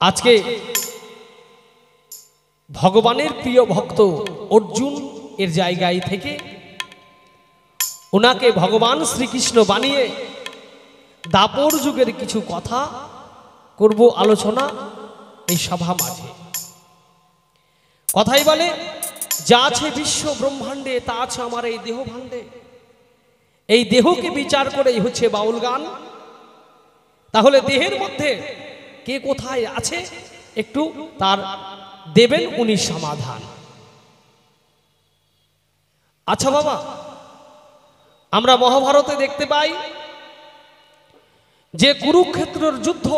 আজকে ভগবানের প্রিয় ভক্ত অর্জুন এর জায়গায় থেকে ওনাকে ভগবান শ্রীকৃষ্ণ বানিয়ে দাপর যুগের কিছু কথা করব আলোচনা এই সভা মাঝে। কথাই বলে যা আছে বিশ্ব ব্রহ্মাণ্ডে তা আছে আমার এই দেহ ভাণ্ডে। এই দেহকে বিচার করেই হচ্ছে বাউল গান। তাহলে দেহের মধ্যে কে কোথায় আছে একটু তার দেবেন উনি সমাধান। আচ্ছা বাবা, আমরা মহাভারতে দেখতে পাই যে কুরুক্ষেত্রের যুদ্ধ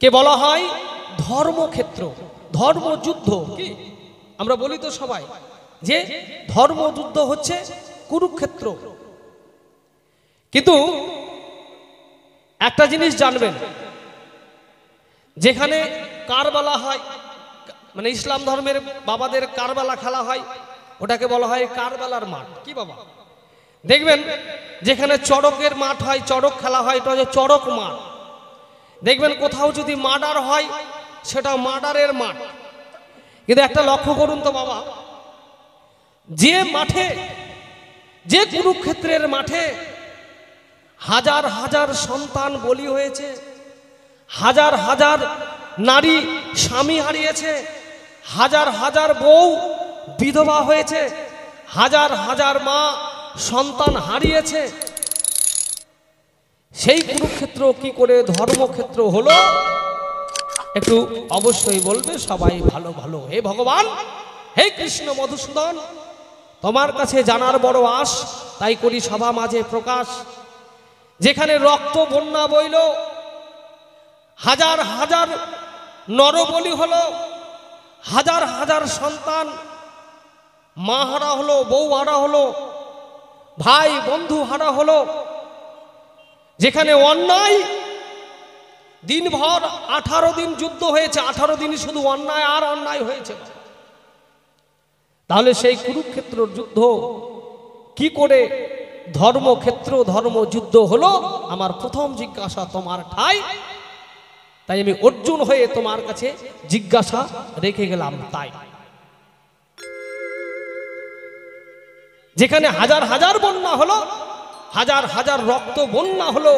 কে বলা হয় ধর্মক্ষেত্র, ধর্মযুদ্ধ। কি আমরা বলি তো সবাই যে ধর্মযুদ্ধ হচ্ছে কুরুক্ষেত্র। কিন্তু একটা জিনিস জানবেন, যেখানে কারবালা হয়, মানে ইসলাম ধর্মের বাবাদের কারবালা খেলা হয়, ওটাকে বলা হয় কারবালার মাঠ। কি বাবা, দেখবেন যেখানে চড়কের মাঠ হয়, চড়ক খেলা হয়, এটা হচ্ছে চড়ক মাঠ। দেখবেন কোথাও যদি মার্ডার হয় সেটা মার্ডারের মাঠ। কিন্তু একটা লক্ষ্য করুন তো বাবা, যে মাঠে, যে কুরুক্ষেত্রের মাঠে হাজার হাজার সন্তান বলি হয়েছে, হাজার হাজার নারী স্বামী হারিয়েছে, হাজার হাজার বউ বিধবা হয়েছে, হাজার হাজার মা সন্তান হারিয়েছে, সেই কুরুক্ষেত্র কি করে ধর্মক্ষেত্র হলো? একটু অবশ্যই বলবে সবাই ভালো ভালো। হে ভগবান, হে কৃষ্ণ মধুসূদন, তোমার কাছে জানার বড় আশ, তাই করি সভা মাঝে প্রকাশ। যেখানে রক্ত বন্যা বইল, হাজার হাজার নরবলি হলো, হাজার হাজার সন্তান মা হারা হলো, বউ হারা হলো, ভাই বন্ধু হারা হলো, যেখানে অন্যায় দিনভর 18 দিন যুদ্ধ হয়েছে, 18 দিন শুধু অন্যায় আর অন্যায় হয়েছে। তাহলে সেই কুরুক্ষেত্র যুদ্ধ কি করে ধর্মক্ষেত্র ধর্মযুদ্ধ হলো? আমার প্রথম জিজ্ঞাসা তোমার ঠাই, তাই আমি অর্জুন হয়ে তোমার কাছে জিজ্ঞাসা রেখে গেলাম। তাই যেখানে হাজার হাজার বন্যা হলো, হাজার হাজার রক্ত বন্যা হলো,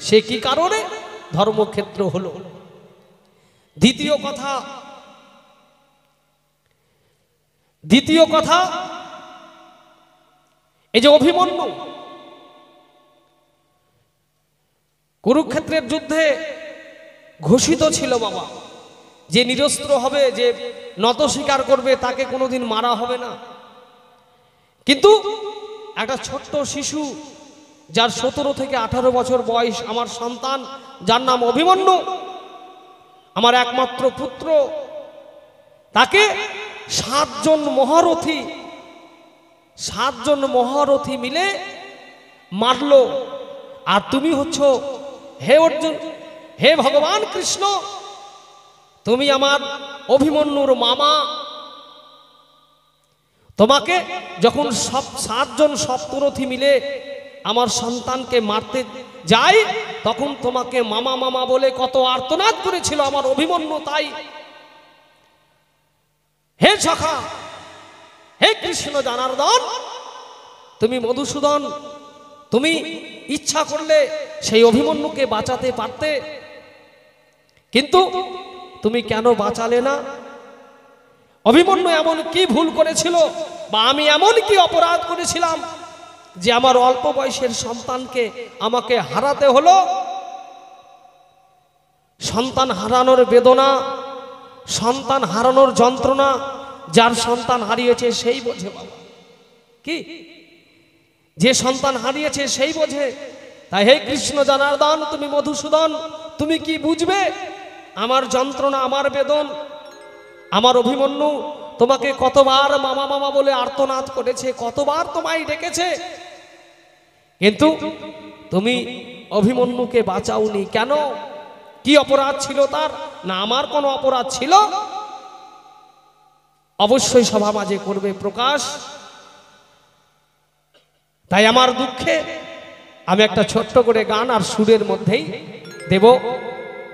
সে কি কারণে ধর্মক্ষেত্র হলো? দ্বিতীয় কথা, এই যে অভিমন্যু কুরুক্ষেত্রের যুদ্ধে ঘোষিত ছিল বাবা, যে নিরস্ত্র হবে, যে নত স্বীকার করবে, তাকে কোনোদিন মারা হবে না। কিন্তু একটা ছোট্ট শিশু, যার 17 থেকে 18 বছর বয়স, আমার সন্তান, যার নাম অভিমন্যু, আমার একমাত্র পুত্র, তাকে 7 জন মহারথী মিলে মারলো। আর তুমি হচ্ছ, হে অর্জুন, হে ভগবান কৃষ্ণ, তুমি আমার অভিমন্যুর মামা। তোমাকে যখন 7 জন সপ্তরথী মিলে আমার সন্তানকে মারতে যায়, তখন তোমাকে মামা মামা বলে কত আর্তনাদ করেছিল আমার অভিমন্যু। তাই হে সখা, হে কৃষ্ণ জনার্দন, তুমি মধুসূদন, তুমি ইচ্ছা করলে সেই অভিমন্যুকে বাঁচাতে পারতে, কিন্তু তুমি কেন বাঁচালে না? অভিমন্যু এমন কি ভুল করেছিল, বা আমি এমন কি অপরাধ করেছিলাম যে আমার অল্প বয়সের সন্তানকে আমাকে হারাতে হলো? সন্তান হারানোর বেদনা, সন্তান হারানোর যন্ত্রণা যার সন্তান হারিয়েছে সেই বোঝে বাবা। কি, যে সন্তান হারিয়েছে সেই বোঝে। তাই হে কৃষ্ণ জনার্দন, তুমি মধুসূদন, তুমি কি বুঝবে আমার যন্ত্রণা, আমার বেদন? আমার অভিমন্যু তোমাকে কতবার মামা মামা বলে আর্তনাদ করেছে, কতবার তোমায় ডেকেছে, কিন্তু তুমি অভিমন্যুকে বাঁচাওনি কেন? কি অপরাধ ছিল তার? না আমার কোনো অপরাধ ছিল? অবশ্যই সভা মাঝে করবে প্রকাশ। তাই আমার দুঃখে আমি একটা ছোট্ট করে গান আর সুরের মধ্যেই দেব।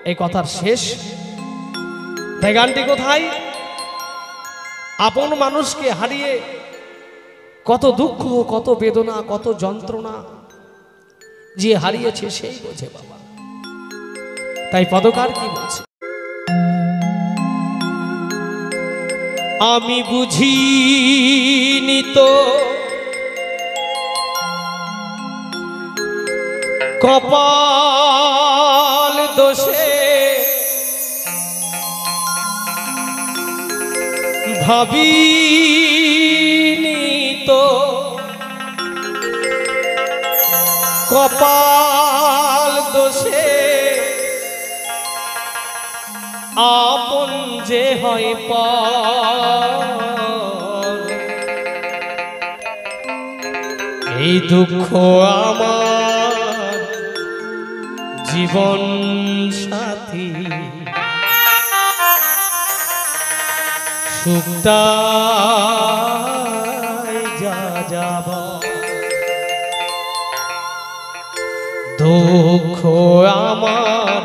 এই কথার শেষ। তাই গানটি কোথায়? আপন মানুষকে হারিয়ে কত দুঃখ, কত বেদনা, কত যন্ত্রণা যে হারিয়েছে সেই বোঝে বাবা। তাই পদকার কি বলছে? আমি বুঝিনি তো কপাল দোষে, ভাবিনি তো কপাল দোষে আপন যে হয় পর। এই দুঃখ আমার জীবন সাথী, সুখটাই যা যাব। দুঃখ আমার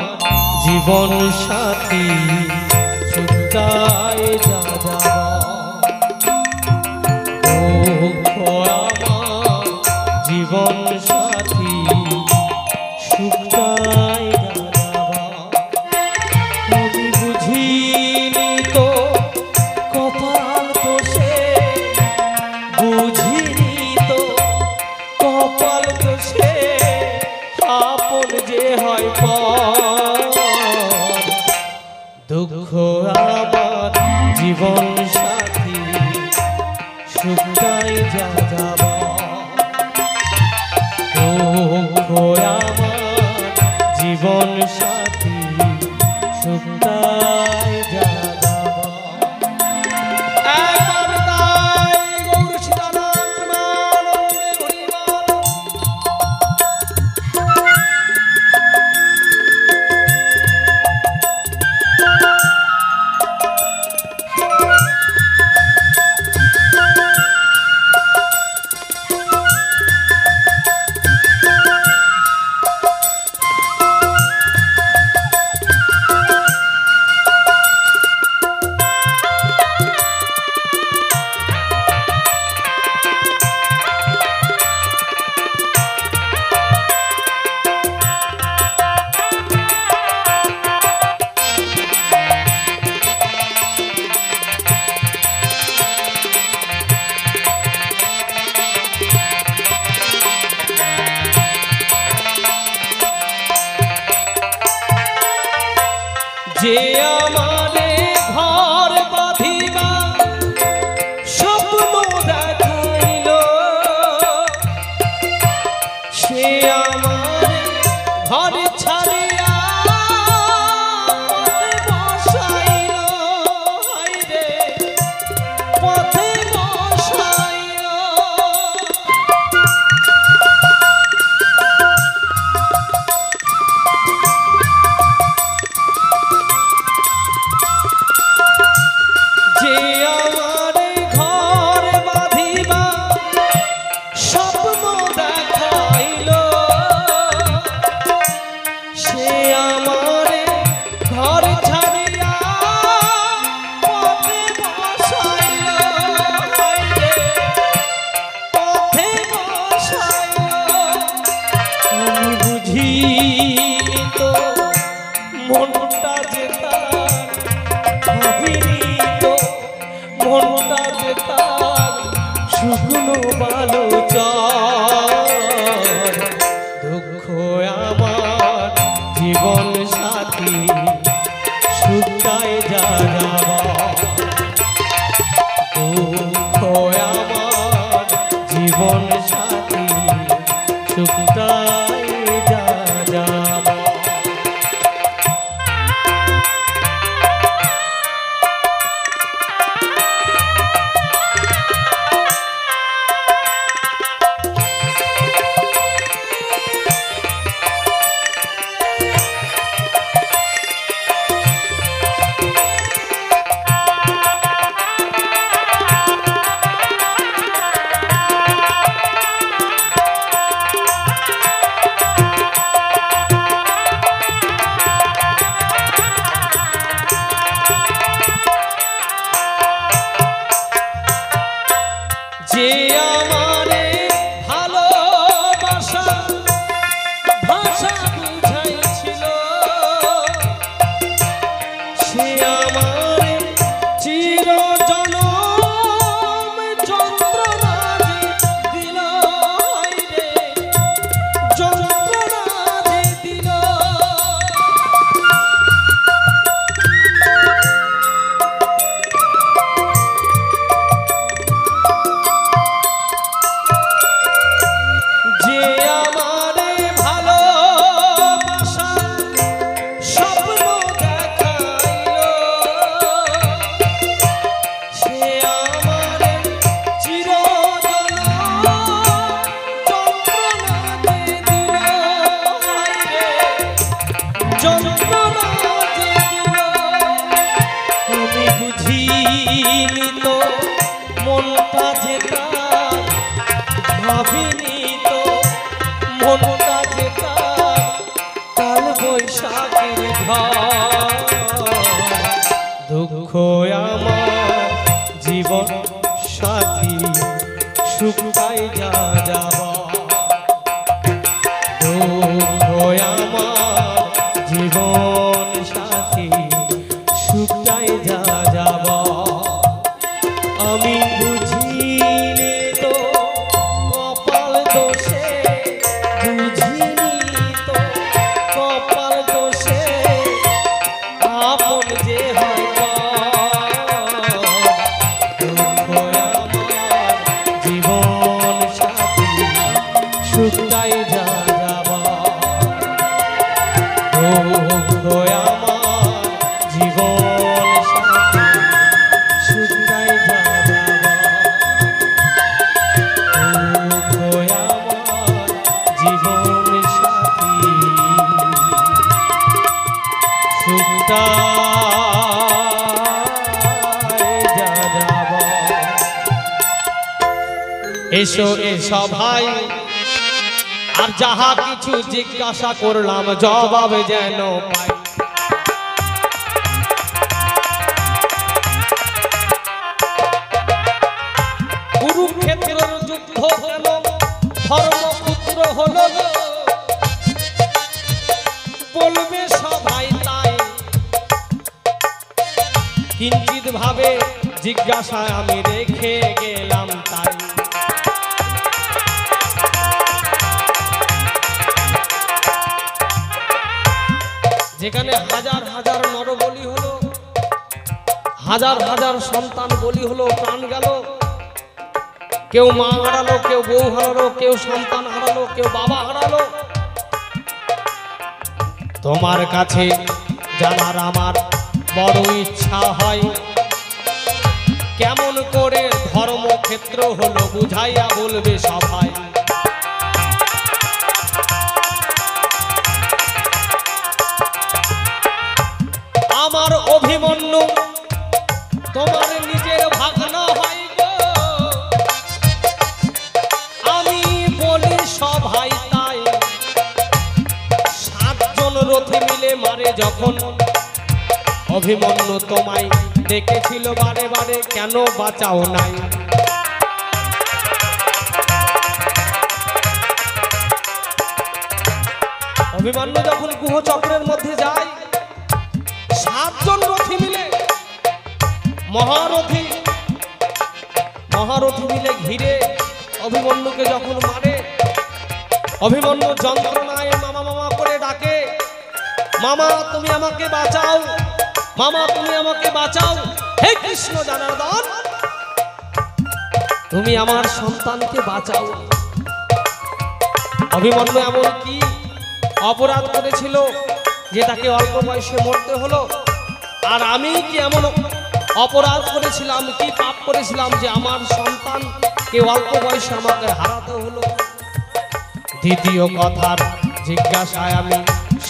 জীবন সাথী, সুখটাই যা যাব। দুঃখ আমার জীবন সাথী, সুখটাই যা যাব। আমি বুঝিনি তো কপাল দোষে, বুঝিনি তো কপাল দোষে আপন যে হয় পর। দুঃখ আমার জীবন সাথী, সুখটাই যা যাব। দুঃখ আমার জীবন সাথী, সুখটাই যা যাব। একবার তাই গৌর সীতানাথ প্রেমানন্দে হরিবল। যে আমারে ঘর বাঁধিবা স্বপ্ন দেখাইল, সে আমারে ঘর ছাড়িয়া পথে বসাইল। হায়রে পথে বসাইল। যে আমারে ঘর বাঁধিবা স্বপ্ন দেখাইল, সে আমারে ঘর ছাড়িয়া পথে বসাইল। পথে বসাইল। আমি বুঝিনি তো মনটা যে তার, ভাবিনি তো মনটা যে তার শুকনো বালু চর। দুঃখ আমার জীবন সাথী, সুখটাই যা যাব। দুঃখ আমার জীবন সাথী, সুখটাই যা যাব। যন্ত্রণা যে দিল আমি বুঝিনি তো মনটা যেটা ভাবিনি তো মনটা যেটা কাল বৈশাখের ঝড় দুঃখ আমার জীবন সাথী শুকাই যা যাবা দুঃখ আমার জীবন সাথী শুকাই যা যাবা আমি বুঝিনি তো কপাল দোষে বুঝিনি তো কপাল দোষে আপন যে হয় দুঃখ আমার জীবন সাথী শুকাই যা যাবা দুঃখ আমার জীবন সাথী শুকাই যা যাবা দুঃখ আমার জীবন সাথী এসো এসো ভাই আর যাহা কিছু জিজ্ঞাসা করলাম জবাব যেন পাই কুরুক্ষেত্রের যুদ্ধ হলো ধর্মপুত্র হলো বলবে সবাই তাই কিঞ্চিত ভাবে জিজ্ঞাসা আমি রেখে গেলাম তাই যেখানে হাজার হাজার নরবলি হলো হাজার হাজার সন্তান বলি হলো প্রাণ গেল কেউ মা হারালো কেউ বউ হারালো কেউ সন্তান হারালো কেউ বাবা হারালো তোমার কাছে জানার আমার বড় ইচ্ছা হয় কেমন করে ধর্মক্ষেত্র হলো বুঝাইয়া বলবে সবাই আমার অভিমন্যু তোমার নিজের ভাগনা হয় গো আমি বলি সবাই তাই 7 জন রথে মিলে মারে যখন অভিমন্যু তোমায় ডেকেছিল বারে বারে কেন বাঁচাও নাই অভিমন্যু যখন গুহচক্রের মধ্যে যায় 7 জন রথী মিলে মহারথী মিলে ঘিরে অভিমন্যুকে যখন মারে অভিমন্যু যন্ত্রণায় মামা মামা করে ডাকে মামা তুমি আমাকে বাঁচাও মামা তুমি আমাকে বাঁচাও হে কৃষ্ণ জনার্দন তুমি আমার সন্তানকে বাঁচাও অভিমন্যু এমন কি অপরাধ করেছিল যে তাকে অল্প বয়সে মরতে হলো আর আমি কি এমন অপরাধ করেছিলাম কি পাপ করেছিলাম যে আমার সন্তানকে অল্প বয়সে আমাকে হারাতে হলো দ্বিতীয় কথার জিজ্ঞাসায় আমি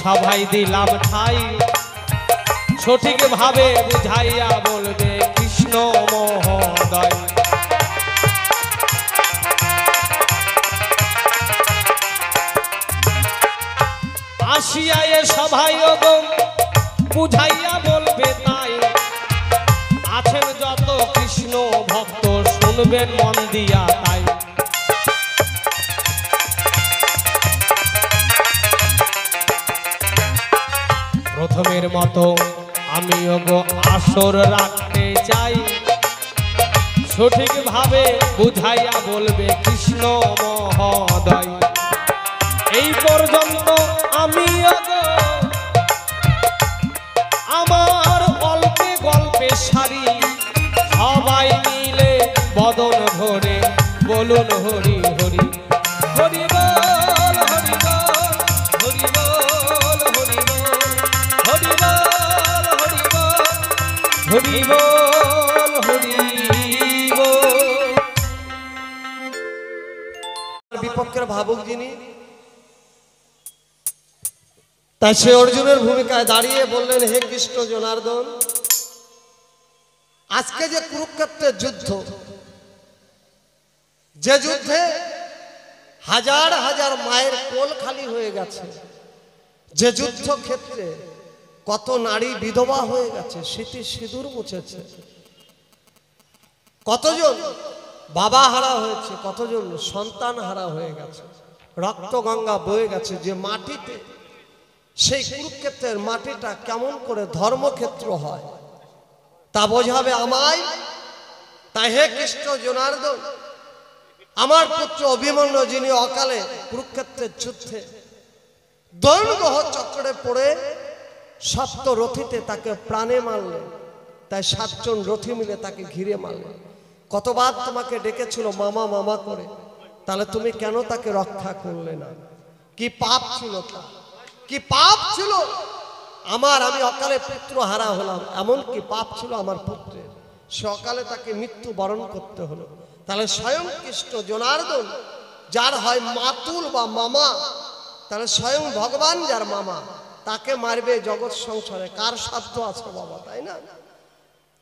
সবাই দিলাম ঠাই সঠিক ভাবে বুঝাইয়া বলবে কৃষ্ণ মহোদয় আসিয়া এ সভায় বুঝাইয়া বলবে তাই আছেন যত কৃষ্ণ ভক্ত শুনবেন মন দিয়া তাই প্রথমের মতো আমিও গো আসর রাখতে চাই সঠিক ভাবে বুঝাইয়া বলবে কৃষ্ণ মহোদয় এই পর্যন্ত আমিও গো আমার অল্পে গল্পে সারি সবাই মিলে বদন ভরে বলুন হরি হরি হরি বল হরি বল হরি বল হরি বল হরি বল হরি বল হরি বল হরি বল বিপক্ষের ভাবুক যিনি তাই সে অর্জুনের ভূমিকায় দাঁড়িয়ে বললেন, হে কৃষ্ণ জনার্দন, আজকে যে কুরুক্ষেত্রের যুদ্ধ, যে যুদ্ধে হাজার হাজার মায়ের কোল খালি হয়ে গেছে, যে যুদ্ধ ক্ষেত্রে কত নারী বিধবা হয়ে গেছে, স্মৃতি সিঁদুর মুছেছে, কতজন বাবা হারা হয়েছে, কতজন সন্তান হারা হয়ে গেছে, রক্ত গঙ্গা বয়ে গেছে, যে মাটিতে, সেই কুরুক্ষেত্রের মাটিটা কেমন করে ধর্মক্ষেত্র হয় তা বোঝাবে আমায়। তাই হে কৃষ্ণ জনার্দন, আমার পুত্র অভিমন্যু যিনি অকালে কুরুক্ষেত্রের যুদ্ধে দৈনগ্রহ চক্রে পড়ে সপ্ত রথীতে তাকে প্রাণে মারলেন, তাই 7 জন রথী মিলে তাকে ঘিরে মারলেন। কতবার তোমাকে ডেকেছিল মামা মামা করে, তাহলে তুমি কেন তাকে রক্ষা করলে না? কি পাপ ছিল তা? কি পাপ ছিল আমার? আমি অকালে পুত্র হারা হলাম, এমন কি পাপ ছিল আমার পুত্রের? সে অকালে তাকে মৃত্যু বরণ করতে হলো। তাহলে স্বয়ং কৃষ্ণ জনার্দন যার হয় মাতুল বা মামা, তাহলে স্বয়ং ভগবান যার মামা, তাকে মারবে জগৎ সংসারে কার সাধ্য আছে বাবা, তাই না?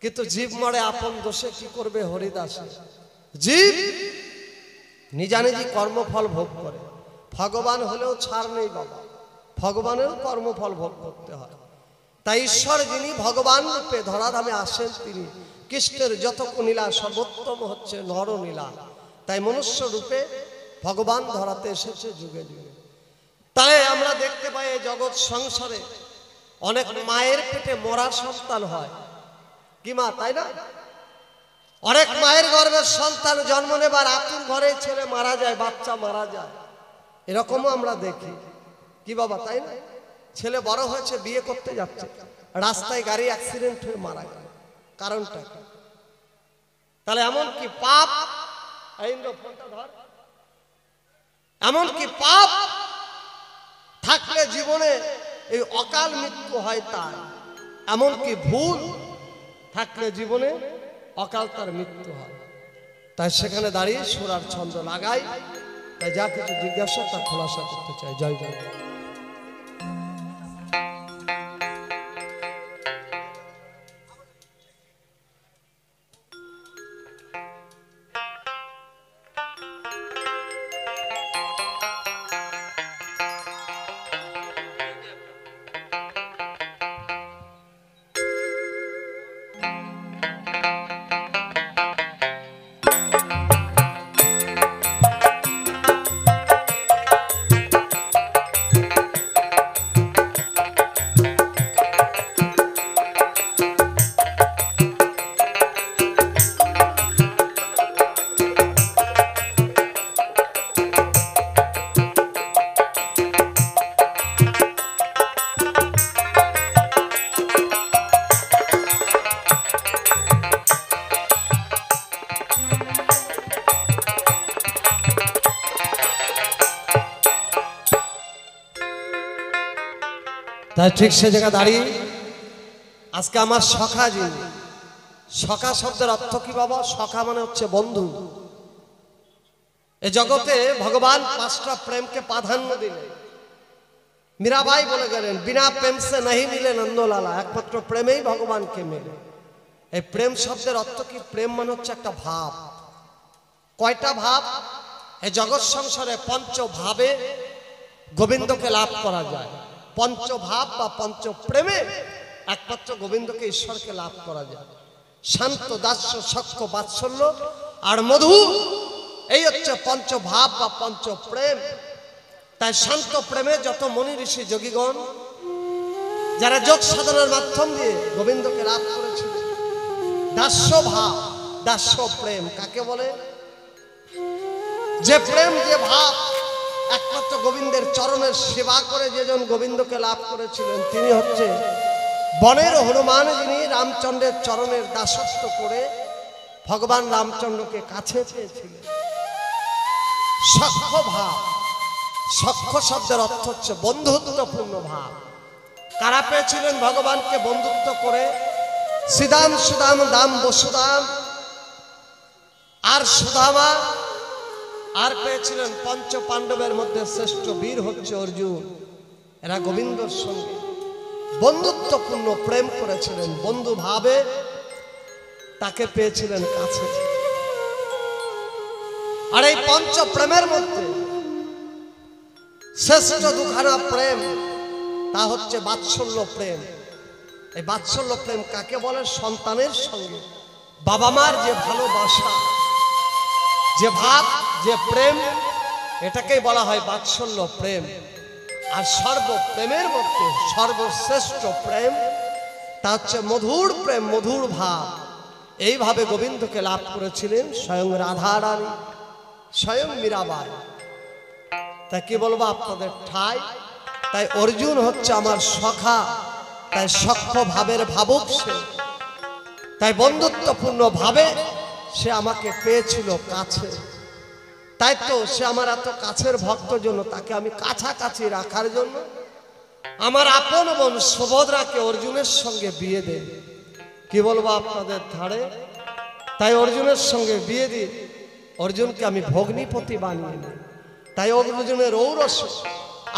কিন্তু জীব মরে আপন দোষে, কি করবে হরিদাসে? জীব নিজানিজি কর্মফল ভোগ করে, ভগবান হলেও ছাড় নেই বাবা, ভগবানের কর্মফল ভোগ করতে হয়। তাই ঈশ্বর যিনি ভগবান রূপে ধরাধামে আসেন, তিনি কৃষ্ণের যতটুকু লীলা সর্বোত্তম হচ্ছে নরলীলা। তাই মনুষ্য রূপে ভগবান ধরাতে এসেছে যুগে যুগে। তাই আমরা দেখতে পাই এই জগৎ সংসারে অনেক মায়ের পেটে মরা সন্তান হয়, কি মা, তাই না? অনেক মায়ের গর্ভের সন্তান জন্ম নেবার আতুর ঘরে ছেলে মারা যায়, বাচ্চা মারা যায়, এরকমও আমরা দেখি, কি বাবা, তাই না? ছেলে বড় হয়েছে, বিয়ে করতে যাচ্ছে, রাস্তায় গাড়ি অ্যাক্সিডেন্ট হয়ে মারা গেল, কারণটা কি? তাহলে এমন কি পাপ, এমন কি পাপ থাকলে জীবনে এই অকাল মৃত্যু হয় তার? এমন কি ভুল থাকলে জীবনে অকাল তার মৃত্যু হয়? তাই সেখানে দাঁড়িয়ে সুরার ছন্দ লাগাই। তাই যা কিছু জিজ্ঞাসা তা খোলাসা করতে চাই। জয় জয়। তাই ঠিক সে জায়গা দাঁড়িয়ে আজকে আমার সখা, যিনি সখা শব্দের অর্থ কি বাবা? সখা মানে হচ্ছে বন্ধু। এ জগতে ভগবান 5টা প্রেমকে প্রাধান্য দিলেন। মীরাবাই বলে গেলেন, বিনা প্রেম সে নাহি মিলে নন্দলালা, একমাত্র প্রেমেই ভগবানকে মেলে। এই প্রেম শব্দের অর্থ কি? প্রেম মানে হচ্ছে একটা ভাব। কয়টা ভাব? এই জগৎ সংসারে পঞ্চভাবে গোবিন্দকে লাভ করা যায়। পঞ্চভাব বা পঞ্চপ্রেমে একমাত্র গোবিন্দকে, ঈশ্বরকে লাভ করা যায়। শান্ত, দাস্য, সখ্য, বাৎসল্য আর মধু, এই হচ্ছে পঞ্চভাব বা পঞ্চপ্রেম। তাই শান্ত প্রেমে যত মনি ঋষি যোগীগণ যারা যোগ সাধনার মাধ্যম দিয়ে গোবিন্দকে লাভ করেছিল, দাস্য ভাব, দাস্য প্রেম কাকে বলে? যে প্রেম, যে ভাব একমাত্র গোবিন্দের চরণের সেবা করে যেজন গোবিন্দকে লাভ করেছিলেন, তিনি হচ্ছে বনের হনুমান, যিনি রামচন্দ্রের চরণের দাসত্ব করে ভগবান রামচন্দ্রকে কাছে পেয়েছিলেন। সখ্য ভাব, সখ্য শব্দের অর্থ হচ্ছে বন্ধুত্বপূর্ণ ভাব। কারা পেয়েছিলেন ভগবানকে বন্ধুত্ব করে? শ্রীদাম, সুদাম, দাম, বসুদাম আর সুদামা। আর পেয়েছিলেন পঞ্চ পাণ্ডবের মধ্যে শ্রেষ্ঠ বীর হচ্ছে অর্জুন। এরা গোবিন্দর সঙ্গে বন্ধুত্বপূর্ণ প্রেম করেছিলেন, বন্ধু ভাবে তাকে পেয়েছিলেন কাছে। আর এই পঞ্চ প্রেমের মধ্যে শ্রেষ্ঠ দুখানা প্রেম, তা হচ্ছে বাৎসল্য প্রেম। এই বাৎসল্য প্রেম কাকে বলে? সন্তানের সঙ্গে বাবা মার যে ভালোবাসা, যে ভাব, যে প্রেম, এটাকেই বলা হয় বাৎসল্য প্রেম। আর সর্বপ্রেমের মধ্যে সর্বশ্রেষ্ঠ প্রেম তা হচ্ছে মধুর প্রেম, মধুর ভাব। এইভাবে গোবিন্দকে লাভ করেছিলেন স্বয়ং রাধারানী, স্বয়ং মীরাবাই। তা কি বলবো আপনাদের ঠাই। তাই অর্জুন হচ্ছে আমার সখা, তাই সখ্য ভাবের ভাবুক সে, তাই বন্ধুত্বপূর্ণ ভাবে সে আমাকে পেয়েছিল কাছে। তাই তো সে আমার এত কাছের ভক্ত জন্য তাকে আমি কাছাকাছি রাখার জন্য আমার আপন বোন সুভদ্রাকে অর্জুনের সঙ্গে বিয়ে দেন। কি বলবো আপনাদের ধারে। তাই অর্জুনের সঙ্গে বিয়ে দিয়ে অর্জুনকে আমি ভগ্নিপতি বানিয়ে নিই। তাই অর্জুনের ঔরস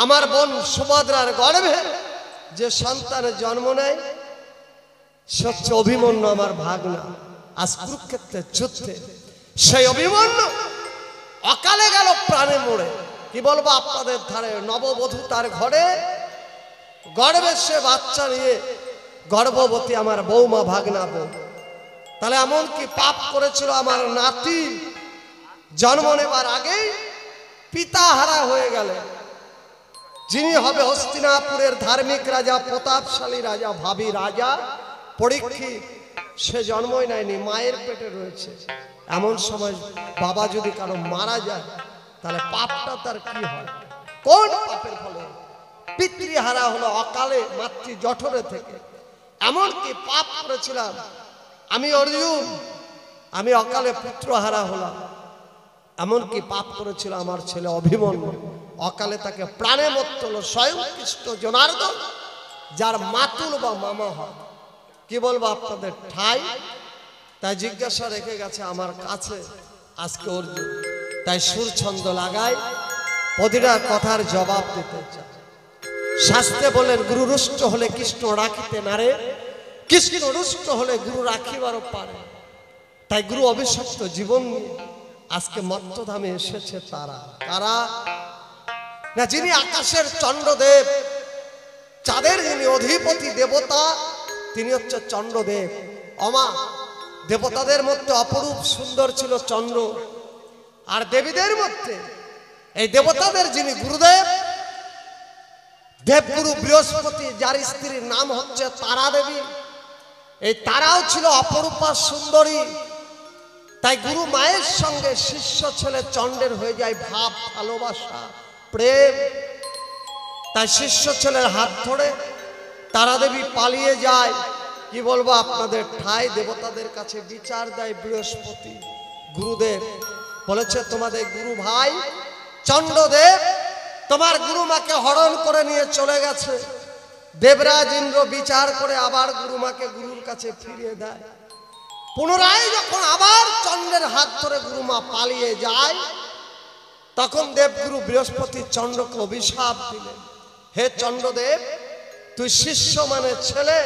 আমার বোন সুভদ্রার গর্ভে যে সন্তানের জন্ম নেয় সে হচ্ছে অভিমন্যু, আমার ভাগনা। আজ কুরুক্ষেত্রের যুদ্ধে সেই অভিমন্যু অকালে গেল প্রাণে মরে। কি বলবো আপনাদের ধারে। নববধূ তার ঘরে গর্ভে সে বাচ্চা নিয়ে গর্ভবতী আমার বৌমা, ভাগনা বউ। তাহলে এমন কি পাপ করেছিল আমার নাতি, জন্ম নেবার আগেই পিতা হারা হয়ে গেলেন। যিনি হবে হস্তিনাপুরের ধার্মিক রাজা, প্রতাপশালী রাজা, ভাবী রাজা পরীক্ষিত, সে জন্মই নেয়নি, মায়ের পেটে রয়েছে। এমন সময় বাবা যদি কারো মারা যায় তাহলে পাপটা তার কি হয়? কোন পাপের ফলে? পিতৃহারা হলো অকালে মাতৃ জঠরে থেকে। এমন কি পাপ করেছিলাম আমি অর্জুন, আমি অকালে পুত্রহারা হলাম। এমন কি পাপ করেছিল আমার ছেলে অভিমন্যু, অকালে তাকে প্রাণে মত্ত হলো স্বয়ং কৃষ্ণ জনার্দন, যার মাতুল বা মামা হয়। কি বলবো আপনাদের ঠাই। তাই জিজ্ঞাসা রেখে গেছে আমার কাছে আজকে অর্জুন। তাই সুর ছন্দ লাগাই, প্রতিটা কথার জবাব দিতে চাই। শাস্ত্রে বলেন গুরু রুষ্ট হলে কৃষ্ণ রাখিতে নারে, কৃষ্ণ রুষ্ট হলে গুরু রাখিবারও পারে। তাই গুরু অভিশপ্ত জীবন নিয়ে আজকে মত্তধামে এসেছে তারা। কারা না? যিনি আকাশের চন্দ্রদেব, চাঁদের যিনি অধিপতি দেবতা, তিনি হচ্ছে চন্দ্রদেব। অমা দেবতাদের মধ্যে অপরূপ সুন্দর ছিল চন্দ্র। আর দেবীদের মধ্যে এই দেবতাদের যিনি গুরুদেব, দেবগুরু বৃহস্পতি, যার স্ত্রীর নাম হচ্ছে তারা দেবী। এই তারাও ছিল অপরূপা সুন্দরী। তাই গুরু মায়ের সঙ্গে শিষ্য ছেলে চন্দ্রের হয়ে যায় ভাব, ভালোবাসা, প্রেম। তাই শিষ্য ছেলের হাত ধরে তারা দেবী পালিয়ে যায়। কি বলবো আপনাদের ঠাই। দেবতাদের কাছে বিচার দেয় বৃহস্পতি। গুরুদেব বলেছে তোমাদের গুরু ভাই চন্দ্রদেব তোমার গুরুমাকে হরণ করে নিয়ে চলে গেছে। দেবরাজ ইন্দ্র বিচার করে আবার গুরুমাকে গুরুর কাছে ফিরিয়ে দেয়। পুনরায় যখন আবার চন্দ্রের হাত ধরে গুরুমা পালিয়ে যায়, তখন দেবগুরু বৃহস্পতি চন্দ্রকে অভিশাপ দিলেন, হে চন্দ্রদেব তুই শিষ্য মানে ছেলে,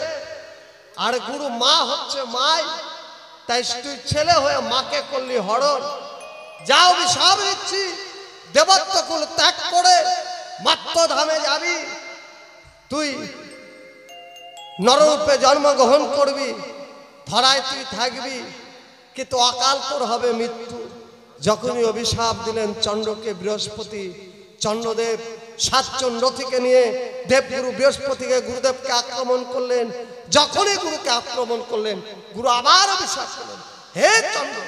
আর গুরু মা হচ্ছে মাই, তাই তুই ছেলে হয়ে মাকে করলি হরণ। যা অভিশাপ দিচ্ছি, দেবত্বকুল ত্যাগ করে মত্তধামে যাবি, তুই নররূপে জন্মগ্রহণ করবি, ধরায় তুই থাকবি, কিন্তু অকাল তোর হবে মৃত্যু। যখনই অভিশাপ দিলেন চন্দ্রকে বৃহস্পতি, চন্দ্রদেব সাতজন রথীকে নিয়ে দেবগুরু বৃহস্পতিকে গুরুদেবকে আক্রমণ করলেন। যখনই গুরুকে আক্রমণ করলেন, গুরু আবার অভিশাপ করলেন, হে চন্দ্র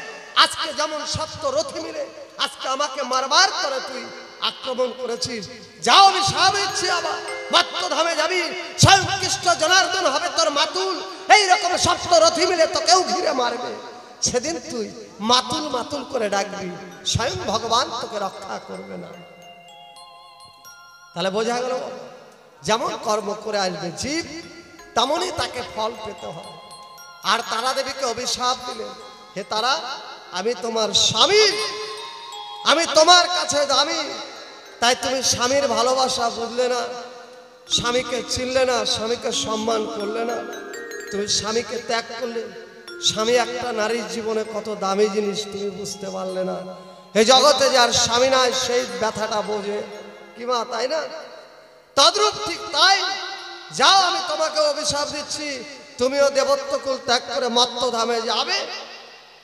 আজকে যেমন সপ্ত রথী মিলে আজকে আমাকে মারবার করে তুই আক্রমণ করেছিস, যা অভিশাপ দিচ্ছি আবার মত্তধামে যাবি, স্বয়ং কৃষ্ণ জনার্দন হবে তোর মাতুল, এইরকম সপ্ত রথী মিলে তোকেও ঘিরে মারবে। সেদিন তুই মাতুল মাতুল করে ডাকবি, স্বয়ং ভগবান তোকে রক্ষা করবে না। তাহলে বোঝা গেল যেমন কর্ম করে আসবে জীব, তেমনই তাকে ফল পেতে হবে। আর তারা দেবীকে অভিশাপ দিলেন, হে তারা আমি তোমার স্বামী, আমি তোমার কাছে দামি, তাই তুমি স্বামীর ভালোবাসা বুঝলে না, স্বামীকে চিনলে না, স্বামীকে সম্মান করলে না, তুমি স্বামীকে ত্যাগ করলে। স্বামী একটা নারীর জীবনে কত দামি জিনিস তুমি বুঝতে পারলে না। এই জগতে যার স্বামী নাই সেই ব্যথাটা বোঝে কি মা, তাই না? তদ্রূপ ঠিক তাই। যাও, আমি তোমাকে অভিশাপ দিচ্ছি, তুমিও দেবত্বকুল ত্যাগ করে মত্তধামে যাবে।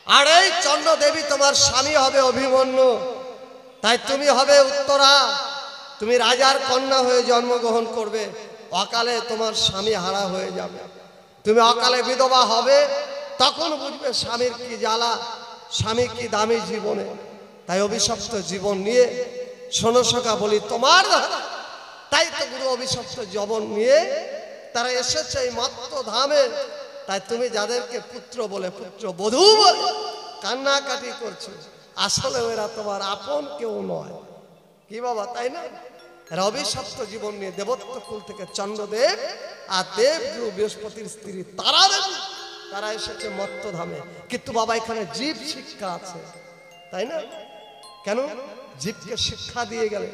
আর এই চন্দ্রদেবী তোমার স্বামী হবে অভিমন্যু, তাই তুমি হবে উত্তরা। তুমি রাজার কন্যা হয়ে জন্মগ্রহণ করবে, অকালে তোমার স্বামী হারা হয়ে যাবে। তুমি অকালে বিধবা হবে, তখন বুঝবে স্বামীর কি জ্বালা, স্বামী কি দামি জীবনে। তাই অভিশপ্ত জীবন নিয়ে শোনো সখা বলি তোমার ধারা। তাই তো গুরু অভিশপ্ত জীবন নিয়ে তারা এসেছে এই মত্ত ধামে। তাই তুমি যাদেরকে পুত্র বলে, পুত্র বধূ বলে কান্নাকাটি করছো, আসলে ওরা তোমার আপন কেউ নয় কি বাবা, তাই না? এরা অভিশপ্ত জীবন নিয়ে দেবত্ব কুল থেকে চন্দ্রদেব আর দেবগুরু বৃহস্পতির স্ত্রী তারা দেবী, তারা এসেছে মত্ত ধামে। কিন্তু বাবা এখানে জীব শিক্ষা আছে, তাই না? কেন? জীবকে শিক্ষা দিয়ে গেলেন,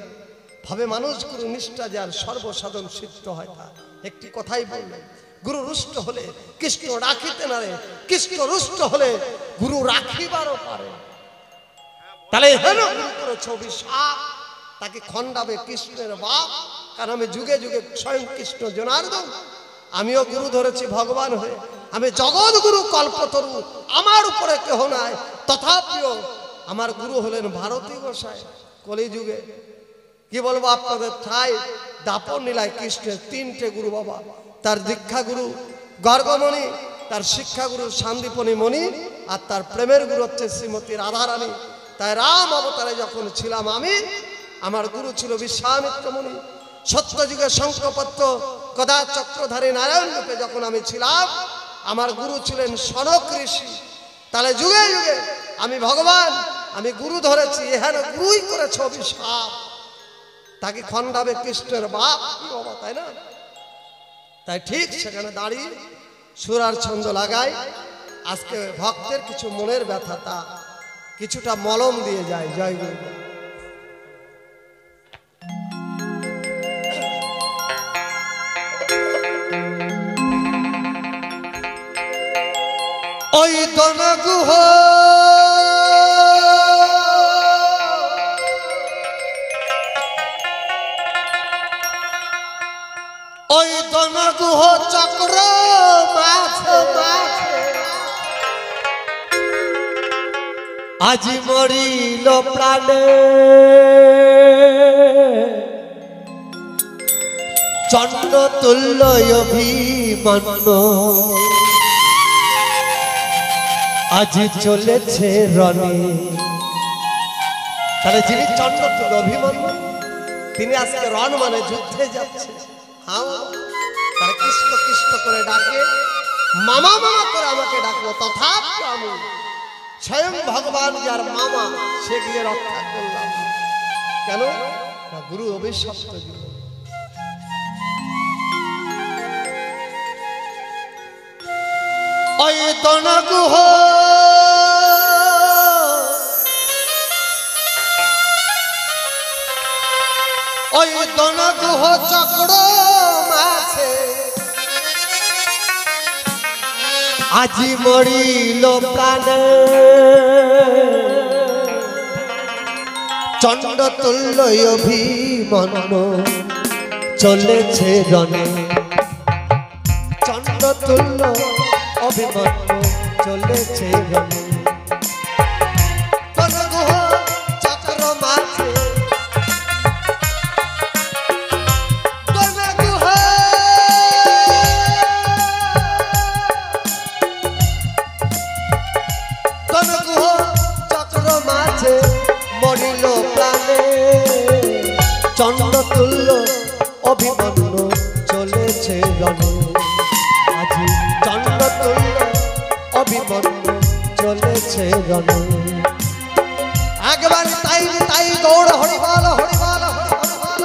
ভাবে মানুষ গুরু নিষ্ঠা যার সর্বসাধন সিদ্ধ হয়। তা একটি কথাই বললেন, গুরু রুষ্ট হলে কৃষ্ণ রাখিতে নারে, কৃষ্ণ রুষ্ট হলে গুরু রাখিবারও পারে। তাহলে হেন গুরু করেছে অভিশাপ, তাকে খণ্ডাবে কৃষ্ণের বাপ। কারণ আমি যুগে যুগে স্বয়ং কৃষ্ণ জনার্দন, আমিও গুরু ধরেছি ভগবান হয়ে। আমি জগৎ গুরু কল্পতরু, আমার উপরে কেহ নাই। তথাপিও আমার গুরু হলেন ভারতী গোসাই কলিযুগে। কি বলবো আপনাদের, ঠাই দাপন নীলায় কৃষ্ণের তিনটে গুরু বাবা। তার দীক্ষা গুরু গর্গমণি, তার শিক্ষা গুরু শান্তিপনি মণি, আর তার প্রেমের গুরু হচ্ছে শ্রীমতী রাধারানী। তাই রাম অবতারে যখন ছিলাম আমি, আমার গুরু ছিল বিশ্বামিত্র মুনি। সত্যযুগে শঙ্খপত্র গদা চক্রধারী নারায়ণ রূপে যখন আমি ছিলাম, আমার গুরু ছিলেন সনক ঋষি। তাহলে যুগে যুগে আমি ভগবান, আমি গুরু ধরেছি, এখানে গুরুই করেছে অভিশাপ, তাকে খণ্ডাবে কৃষ্ণের বাপ কি বাবা, তাই না? তাই ঠিক সেখানে দাঁড়িয়ে সুর আর ছন্দ লাগাই। আজকে ভক্তের কিছু মনের ব্যথা তা কিছুটা মলম দিয়ে যায়। জয় গুরু। ওই দনগুহ ওই দনগুহ চক্র মাঝে আজি মরিল প্রাণে, চন্দ্র তুল্য অভিমন্য আজি চলেছে রণে। তাহলে যিনি চন্দ্র তুল্য অভিমন্য, তিনি আজকে রণ মানে যুদ্ধে যাচ্ছে। তারা কৃষ্ণ কৃষ্ণ করে ডাকে, মামা মামা করে আমাকে ডাকলো, তথাপি আমি স্বয়ং ভগবান যার মামা, সে গিয়ে রক্ষা করলাম। কেন? গুরু অভিশপ্ত জীবন। ওই দনগুহ ওই দনগুহ চক্র মাঝে আজি মরিল প্রাণে, চন্দ্র তুল্য অভিমন্য চলেছে রণে। চন্দ্র তুল্য অভিমন্য চলেছে রণে। দনগুহ চক্র মাঝে মরিল প্রাণে, চন্দ্র তুল্য অভিমন্য চলেছে রণে। আজি চন্দ্র তুল্য অভিমন্য চলেছে রণে। একবার তাই তাই গৌড় হরিবল হরিবল হরিবল।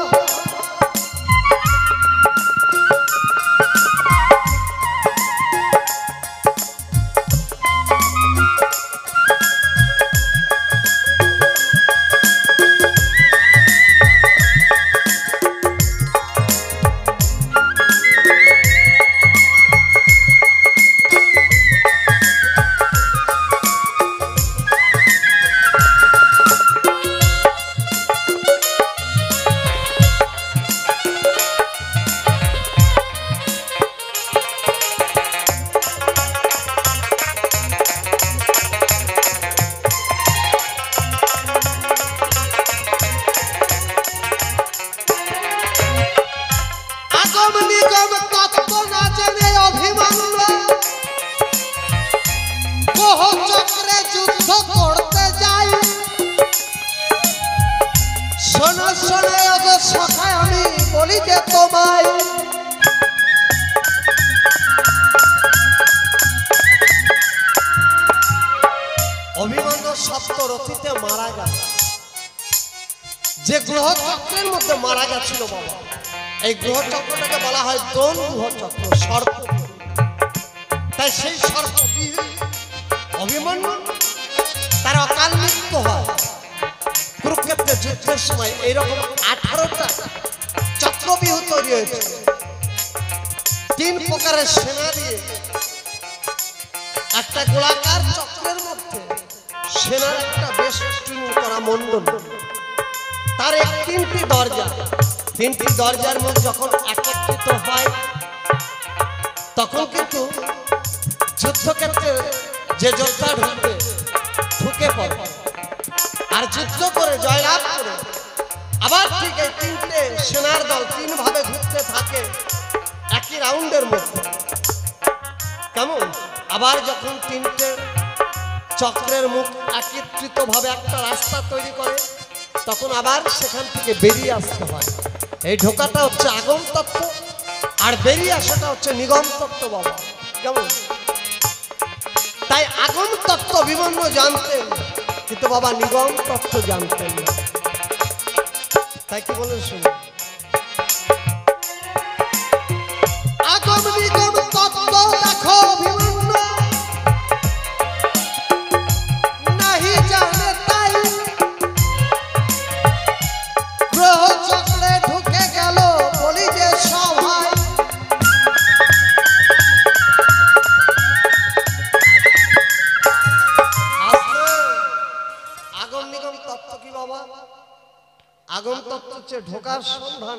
রথিতে মারা গেল, যে গ্রহ চক্রের মধ্যে মারা গেছিল বাবা, এই গ্রহ চক্রটাকে বলা হয় দ্রোণ গ্রহ চক্র, সর্প। তাই সেই সর্প অভিমন্যু তার অকাল মৃত্যু হয়। কুরুক্ষেত্রের যুদ্ধের সময় এইরকম 18টা চক্রবিহু তৈরি হয়েছে, 3 প্রকারের সেনা দিয়ে একটা গোলাকার চক্রের মধ্যে সেনার একটা বেষ্টনী করা মণ্ডল, তার 3টি দরজা, 3টি দরজার মধ্যে যখন একত্রিত হয় তখন কিন্তু যুদ্ধক্ষেত্রে যে যোদ্ধা ঢুকে পড়ে আর যুদ্ধ করে জয়লাভ করে আবার ঠিক এই 3টে সেনার দল 3 ভাবে ঘুরতে থাকে একই রাউন্ডের মধ্যে। কেমন? আবার যখন 3টে চক্রের মুখ একত্রিত ভাবে একটা রাস্তা তৈরি করে তখন আবার সেখান থেকে বেরিয়ে আসতে হয়। এই ঢোকাটা হচ্ছে আগম তত্ত্ব আর বেরিয়ে আসাটা হচ্ছে নিগম তত্ত্ব বাবা। কেমন? তাই আগম তত্ত্ব অভিমন্যু জানতেন, কিন্তু বাবা নিগম তত্ত্ব জানতেন না। তাই কি বলেন শুনুন, আগম নিগম তত্ত্ব দেখো অভিমন্যু নাহি জানে, তাই গ্রহ চক্রে ঢুকে গেল বলি যে সভায়। আগম নিগম তত্ত্ব কি বাবা? আগম তত্ত্ব হচ্ছে ঢোকার সন্ধান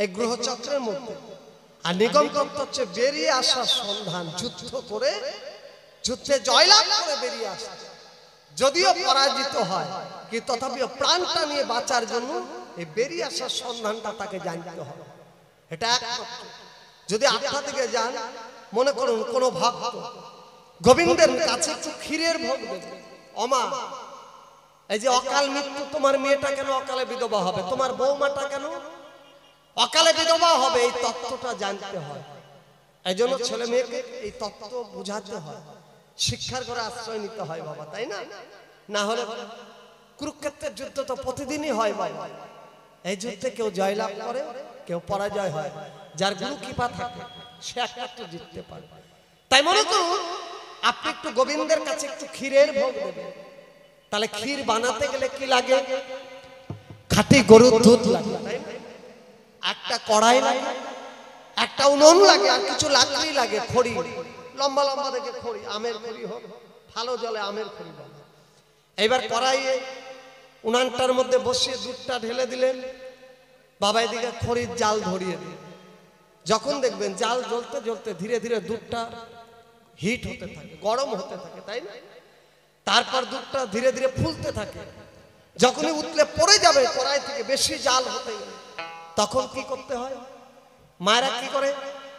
এই গ্রহ চক্রের মধ্যে, আর নিগম তত্ত্ব হচ্ছে বেরিয়ে আসার সন্ধান, যুদ্ধ করে যুদ্ধে জয়লাভ করে বেরিয়ে আসা। যদিও পরাজিত হয় কিন্তু তথাপিও প্রাণটা নিয়ে বাঁচার জন্য এই বেরিয়ে আসার সন্ধানটা তাকে জানতে হবে। এটা একমাত্র। যদি আত্মা থেকে যান, মনে করুন কোনো ভক্ত গোবিন্দের কাছে একটু ক্ষীরের ভোগ দেবে, অমা এই যে অকাল মৃত্যু, তোমার মেয়েটা কেন অকালে বিধবা হবে, তোমার বৌমাটা কেন অকালে বিধবা হবে, এই তত্ত্বটা জানতে হয়। এই জন্য ছেলে মেয়েকে এই তত্ত্ব বুঝাতে হয়, শিক্ষার করে আশ্রয় নিতে হয় বাবা, তাই না? না হলে কুরুক্ষেত্রের যুদ্ধ তো প্রতিদিনই হয় বাবা। এই যুদ্ধে কেউ জয়লাভ করে, কেউ পরাজয় হয়। যার গুরু কৃপা থাকে সে একমাত্র জিততে পারে। তাই মনে করুন আপনি একটু গোবিন্দের কাছে একটু ক্ষীরের ভোগ দেবেন, তাহলে ক্ষীর বানাতে গেলে কি লাগে? খাঁটি গরুর দুধ লাগে, একটা কড়াই লাগে, একটা উনুন লাগে, আর কিছু লাকড়ি লাগে, খড়ি, লম্বা লম্বা দেখে খড়ি, আমের খড়ি হোক, ভালো জলে আমের খড়ি বলে। এইবার কড়াইয়ে উনানটার মধ্যে বসিয়ে দুধটা ঢেলে দিলেন, বাবা এদিকে খড়ির জাল ধরিয়ে দিলেন। যখন দেখবেন জাল জ্বলতে জ্বলতে ধীরে ধীরে দুধটা হিট হতে থাকে, গরম হতে থাকে, তাই না? তারপর দুধটা ধীরে ধীরে ফুলতে থাকে, যখনই উতলে পড়ে যাবে কড়াই থেকে বেশি জাল হতে গেলে, তখন কি করতে হয়? মায়েরা কি করে?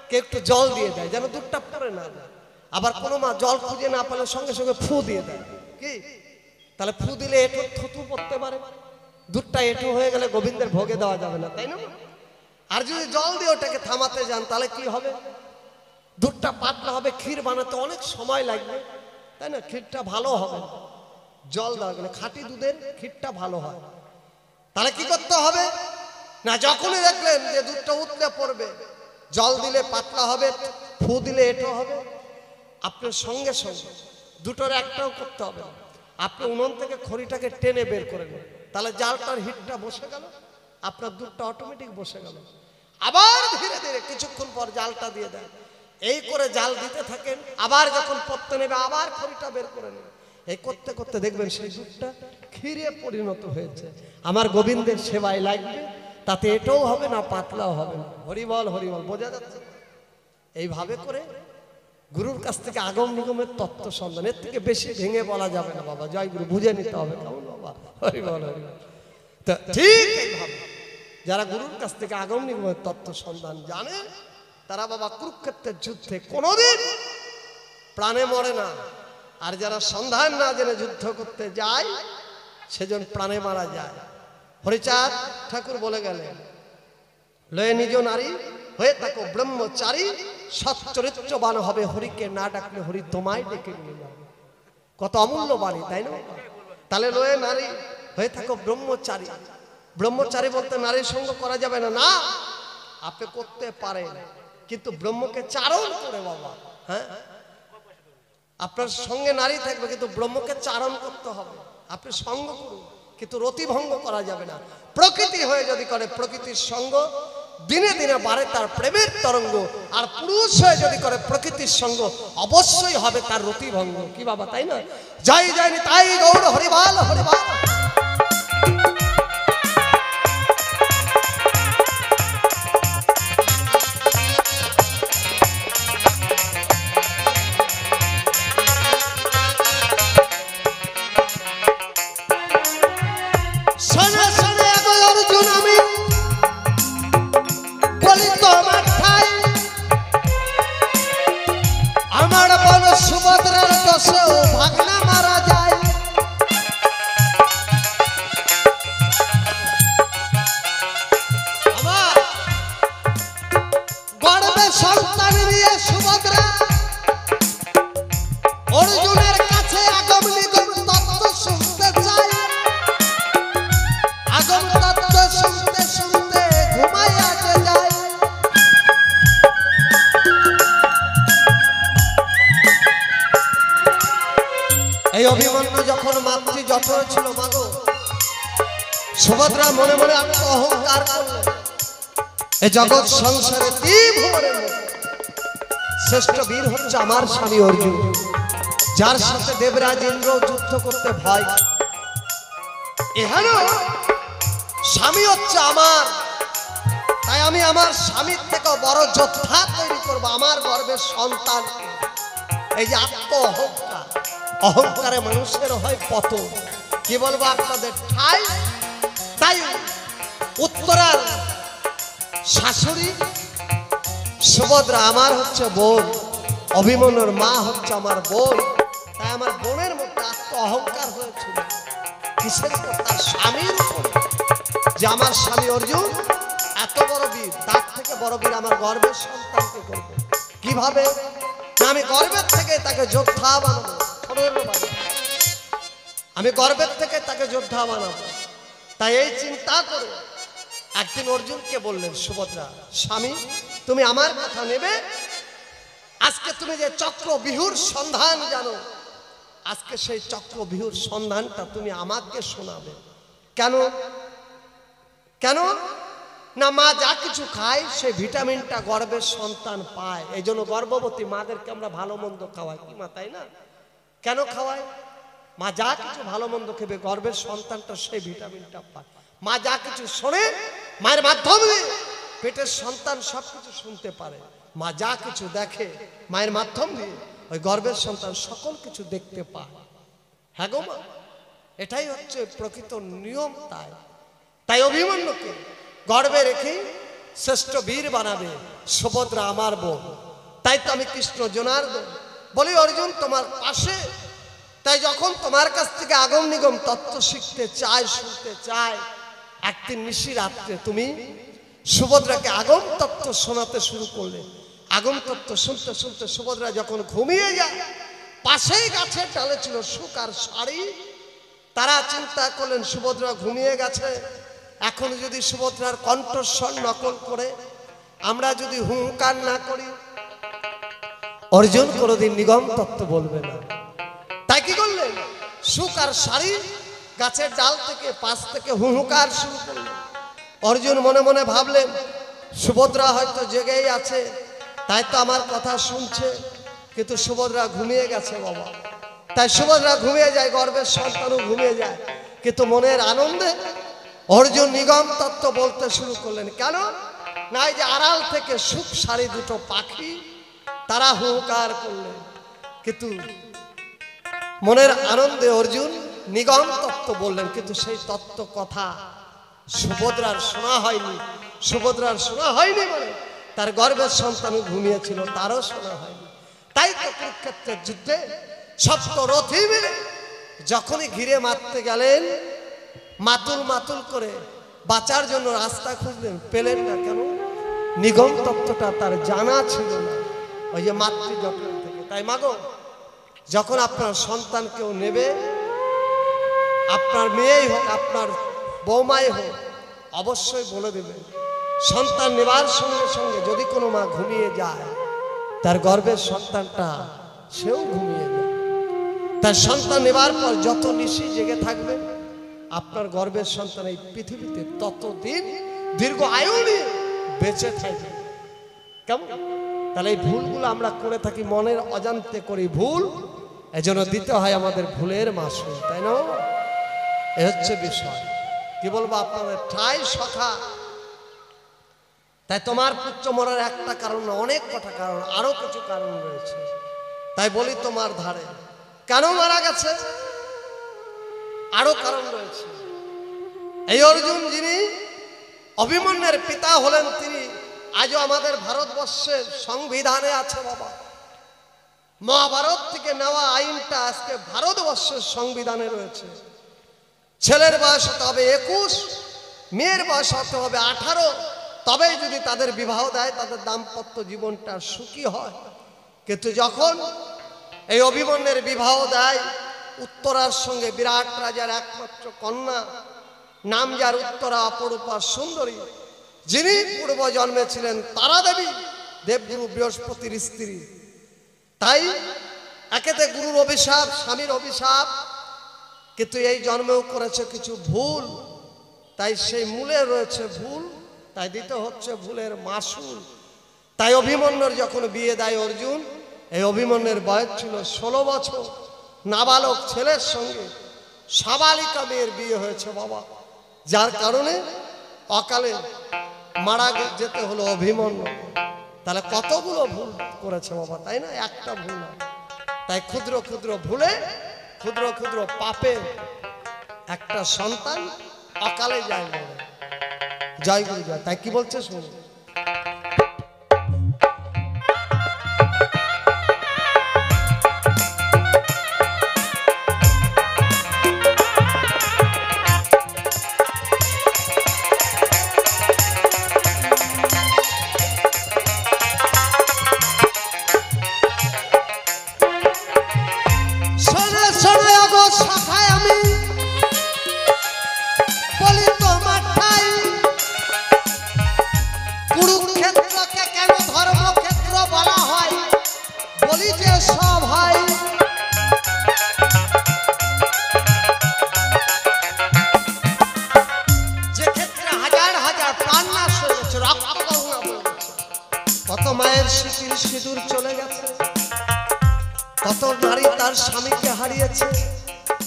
কে একটু জল দিয়ে দেয় যেন দুধটা পড়ে না যায়। আবার কোনো মা জল খুঁজে না পেলে সঙ্গে সঙ্গে ফু দিয়ে দেয়। কি? তাহলে ফু দিলে এঁটো থুতু পড়তে পারে, দুধটা এঁটো হয়ে গেলে গোবিন্দের ভোগে দেওয়া যাবে না, তাই না? আর যদি জল দিয়ে ওটাকে থামাতে যান তাহলে কি হবে? দুধটা পাতলা হবে, ক্ষীর বানাতে অনেক সময় লাগবে, তাই না? ক্ষীরটা ভালো হবে না, জল দেওয়া গেলে খাঁটি দুধের ক্ষীরটা ভালো হয়। তাহলে কি করতে হবে না, যখনই দেখলেন যে দুধটা উতলে পড়বে, জল দিলে পাতলা হবে, ফু দিলে এঁটো হবে, আপনার সঙ্গে সঙ্গে দুটোর একটাও করতে হবে না, আপনি উনুন থেকে খড়িটাকে টেনে বের করে নেন, তাহলে জালটার হিটটা বসে গেল, আপনার দুধটা অটোমেটিক বসে গেল। আবার ধীরে ধীরে কিছুক্ষণ পর জালটা দিয়ে দেন, এই করে জাল দিতে থাকেন, আবার যখন পড়তে নেবে আবার খড়িটা বের করে নেন। এই করতে করতে দেখবেন সেই দুধটা ক্ষীরে পরিণত হয়েছে। আমার গোবিন্দের সেবায় লাগবে, তাতে এটাও হবে না, পাতলাও হবে না। হরিবল হরিবল, বোঝা যাচ্ছে? এইভাবে করে গুরুর কাছ থেকে আগম নিগমের তত্ত্ব সন্ধান, এর থেকে বেশি ভেঙে বলা যাবে না বাবা। জয় গুরু, বুঝে নিতে হবে, কেমন বাবা? হরিবল হরিবল। তো ঠিক এইভাবে যারা গুরুর কাছ থেকে আগম নিগমের তত্ত্ব সন্ধান জানে, তারা বাবা কুরুক্ষেত্রের যুদ্ধে কোনোদিন প্রাণে মরে না। আর যারা সন্ধান না জেনে যুদ্ধ করতে যায় সেজন প্রাণে মারা যায়। হরিচাঁদ ঠাকুর বলে গেলেন, লয়ে নিজ নারী হয়ে থাকো ব্রহ্মচারী, সচ্চরিত্রবান হবে, হরিকে না ডাকলে হরি তোমায় ডেকে নিয়ে যাবে। কত অমূল্য বাণী, তাই না? তাহলে লয়ে নারী হয়ে থাকো ব্রহ্মচারী। ব্রহ্মচারী বলতে নারীর সঙ্গ করা যাবে না, না আপনি করতে পারেন, কিন্তু ব্রহ্মকে চারণ করে বাবা। হ্যাঁ, আপনার সঙ্গে নারী থাকবে কিন্তু ব্রহ্মকে চারণ করতে হবে। আপনি সঙ্গ করুন কিন্তু রতিভঙ্গ করা যাবে না। প্রকৃতি হয়ে যদি করে প্রকৃতির সঙ্গ দিনে দিনে বাড়ে তার প্রেমের তরঙ্গ, আর পুরুষ হয়ে যদি করে প্রকৃতির সঙ্গ অবশ্যই হবে তার রতিভঙ্গ। কি বাবা, তাই না? জয় জয় তাই গৌর হরিবাল হরিবাল। সুভদ্রার দোষেও ভাগনা মারা যায়। আমার গর্বে সন্তান নিয়ে সুভদ্রা অর্জুনের কাছে আগম নিগম তত্ত্ব শুনতে চায়। আগম তত্ত্ব শুনতে শুনতে ঘুমাইয়া যায়। এই অভিমন্যু যখন মাতৃ জঠরে ছিল মাগো, সুভদ্রা মনে মনে অহংকার করলেন, এই জগৎ সংসারে শ্রেষ্ঠ বীর হচ্ছে আমার স্বামী অর্জুন, যার সাথে দেবরাজ ইন্দ্র যুদ্ধ করতে ভয়। এখানে স্বামী হচ্ছে আমার, তাই আমি আমার স্বামীর থেকে বড় যোদ্ধা তৈরি করবো আমার গর্বের সন্তান। এই যে আত্ম অহংকার, অহংকারে মানুষের হয় পতন। কি বলবো আপনাদের ঠাই। তাই উত্তরার শাশুড়ি সুভদ্রা আমার হচ্ছে বোন, অভিমন্যুর মা হচ্ছে আমার বোন। তাই আমার বোনের মধ্যে আত্ম অহংকার হয়েছিল কিসের উপর? তার স্বামীর উপর, যে আমার স্বামী অর্জুন এত বড় বীর, তার থেকে বড় বীর আমার গর্বের সন্তানকে করবো। কিভাবে? আমি গর্বের থেকে তাকে যোদ্ধা বানাবো। আমি গর্বের থেকে তাকে যোদ্ধা বানাবো। তাই এই চিন্তা করে একদিন অর্জুনকে বললেন সুভদ্রা, স্বামী তুমি আমার কথা নেবে। আজকে তুমি যে চক্রবিহুর সন্ধান জানো, আজকে সেই চক্রবিহুর সন্ধানটা তুমি আমাকে শোনাবে। কেন? কেন না, মা যা কিছু খায় সেই ভিটামিনটা গর্ভের সন্তান পায়। এই জন্য গর্ভবতী মাদেরকে আমরা ভালো মন্দ খাওয়াই। কি মা, তাই না? কেন খাওয়াই? মা যা কিছু ভালো মন্দ খেবে গর্ভের সন্তানটা সেই ভিটামিনটা পায়। মা যা কিছু শোনে মায়ের মাধ্যমে পেটের সন্তান সবকিছু শুনতে পারে। মা যা কিছু দেখে মায়ের মাধ্যম দিয়ে ওই গর্ভের সন্তান সকল কিছু দেখতে পায়। হ্যাঁ গো মা, এটাই হচ্ছে প্রকৃত নিয়ম। তাই অভিমন্যুকে গর্বে রেখে শ্রেষ্ঠ বীর বানাবে সুভদ্রা আমার বোন। তাই তো আমি কৃষ্ণ জনার্দন বলি অর্জুন তোমার পাশে। তাই যখন তোমার কাছ থেকে আগম নিগম তত্ত্ব শিখতে চায়, শুনতে চায়, একদিন নিশি রাত্রে তুমি সুভদ্রাকে আগম তত্ত্ব শোনাতে শুরু করলে। আগম তত্ত্ব শুনতে শুনতে সুভদ্রা যখন ঘুমিয়ে যায়, পাশেই গাছের ডালে ছিল সুখ আর শাড়ি। তারা চিন্তা করলেন সুভদ্রা ঘুমিয়ে গেছে, এখন যদি সুভদ্রার কণ্ঠস্বর নকল করে আমরা যদি হুঙ্কার না করি, অর্জুন কোনোদিন নিগম তত্ত্ব বলবে না। তাই কি করলেন, সুখ আর শাড়ি গাছের ডাল থেকে পাশ থেকে হুঙ্কার শুরু করলেন। অর্জুন মনে মনে ভাবলেন সুভদ্রা হয়তো জেগেই আছে, তাই তো আমার কথা শুনছে, কিন্তু সুভদ্রা ঘুমিয়ে গেছে বাবা। তাই সুভদ্রা ঘুমিয়ে যায়, গর্ভের সন্তানও ঘুমিয়ে যায়, কিন্তু মনের আনন্দে অর্জুন নিগম তত্ত্ব বলতে শুরু করলেন। কেন না, এই যে আড়াল থেকে সুখ শাড়ি দুটো পাখি তারা হুঙ্কার করলেন, কিন্তু মনের আনন্দে অর্জুন নিগম তত্ত্ব বললেন। কিন্তু সেই তত্ত্ব কথা সুভদ্রার শোনা হয়নি। সুভদ্রার শোনা হয়নি মানে তার গর্ভের সন্তান ঘুমিয়েছিল, তারও শোনা হয়নি। তাই তো কুরুক্ষেত্রের যুদ্ধে সপ্ত রথী মিলে যখনই ঘিরে মারতে গেলেন, মাতুল মাতুল করে বাঁচার জন্য রাস্তা খুঁজলেন, পেলেন না। কেন? নিগম তত্ত্বটা তার জানা ছিল না, ওই যে মাতৃ জঠর থেকে। তাই মাগো, যখন আপনার সন্তান কেউ নেবে, আপনার মেয়েই হোক, আপনার বৌমাই হোক, অবশ্যই বলে দেবেন। সন্তান নেবার সঙ্গে সঙ্গে যদি কোনো মা ঘুমিয়ে যায়, তার গর্ভের সন্তানটা সেও ঘুমিয়ে যায়। তার সন্তান নেবার পর যত নিশি জেগে থাকবে, আপনার গর্ভের সন্তান এই পৃথিবীতে ততদিন দীর্ঘ আয়ু নিয়ে বেঁচে থাকবে। কেমন? তাহলে এই ভুলগুলো আমরা করে থাকি, মনের অজান্তে করি ভুল, এজন্য দিতে হয় আমাদের ভুলের মাসুল, তাই না? এ হচ্ছে বিষয়। কি বলবো আপনাদের, ঠাই সখা। তাই তোমার পুত্র মরার একটা কারণ না, অনেক কটা কারণ, আরো কিছু কারণ রয়েছে। তাই বলি তোমার ধারে কেন মারা গেছে, আরো কারণ রয়েছে। এই অর্জুন যিনি অভিমন্যুর পিতা হলেন, তিনি আজও আমাদের ভারতবর্ষের সংবিধানে আছে বাবা। মহাভারত থেকে নেওয়া আইনটা আজকে ভারতবর্ষের সংবিধানে রয়েছে। ছেলের বয়স হতে হবে 21, মেয়ের বয়স হতে হবে 18, তবেই যদি তাদের বিবাহ দেয় তাদের দাম্পত্য জীবনটা সুখী হয়। কিন্তু যখন এই অভিমন্যুর বিবাহ দেয় উত্তরার সঙ্গে, বিরাট রাজার একমাত্র কন্যা, নাম যার উত্তরা, অপরূপা সুন্দরী, যিনি পূর্ব জন্মে ছিলেন তারা দেবী, দেবগুরু বৃহস্পতির স্ত্রী। তাই একেতে গুরুর অভিশাপ, স্বামীর অভিশাপ, কিন্তু এই জন্মেও করেছে কিছু ভুল, তাই সেই মূলে রয়েছে ভুল, তাই দিতে হচ্ছে ভুলের মাসুল। তাই অভিমন্যুর যখন বিয়ে দেয় অর্জুন, এই অভিমন্যুর বয়স ছিল 16 বছর। নাবালক ছেলের সঙ্গে সাবালিকা মেয়ের বিয়ে হয়েছে বাবা, যার কারণে অকালে মারা যেতে হলো অভিমন্যু। তাহলে কতগুলো ভুল করেছে বাবা, তাই না? একটা ভুল না। তাই ক্ষুদ্র ক্ষুদ্র ভুলে, ক্ষুদ্র ক্ষুদ্র পাপে একটা সন্তান অকালে যায় না। জয় গুরু জয়। তাই কি বলছে শুনুন। কত মায়ের শিশির সিঁদুর চলে গেছে, কত নারী তার স্বামীকে হারিয়েছে,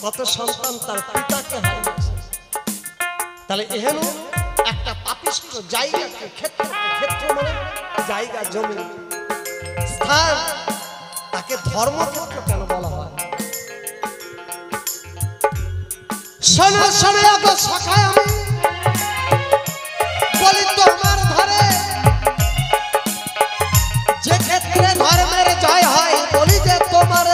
কত সন্তান তার পিতাকে হারিয়েছে। তাহলে এহেন একটা পাপিষ্ঠ জায়গাকে, ক্ষেত্র, ক্ষেত্র মানে জায়গা, জমি, স্থান, তাকে ধর্মক্ষেত্র কেন বলা হয়? শোনো শোনো গো সখায়, আমি বলি তোমার ধরে যে ক্ষেত্রে ধর্মের জয় হয়, বলি যে তোমার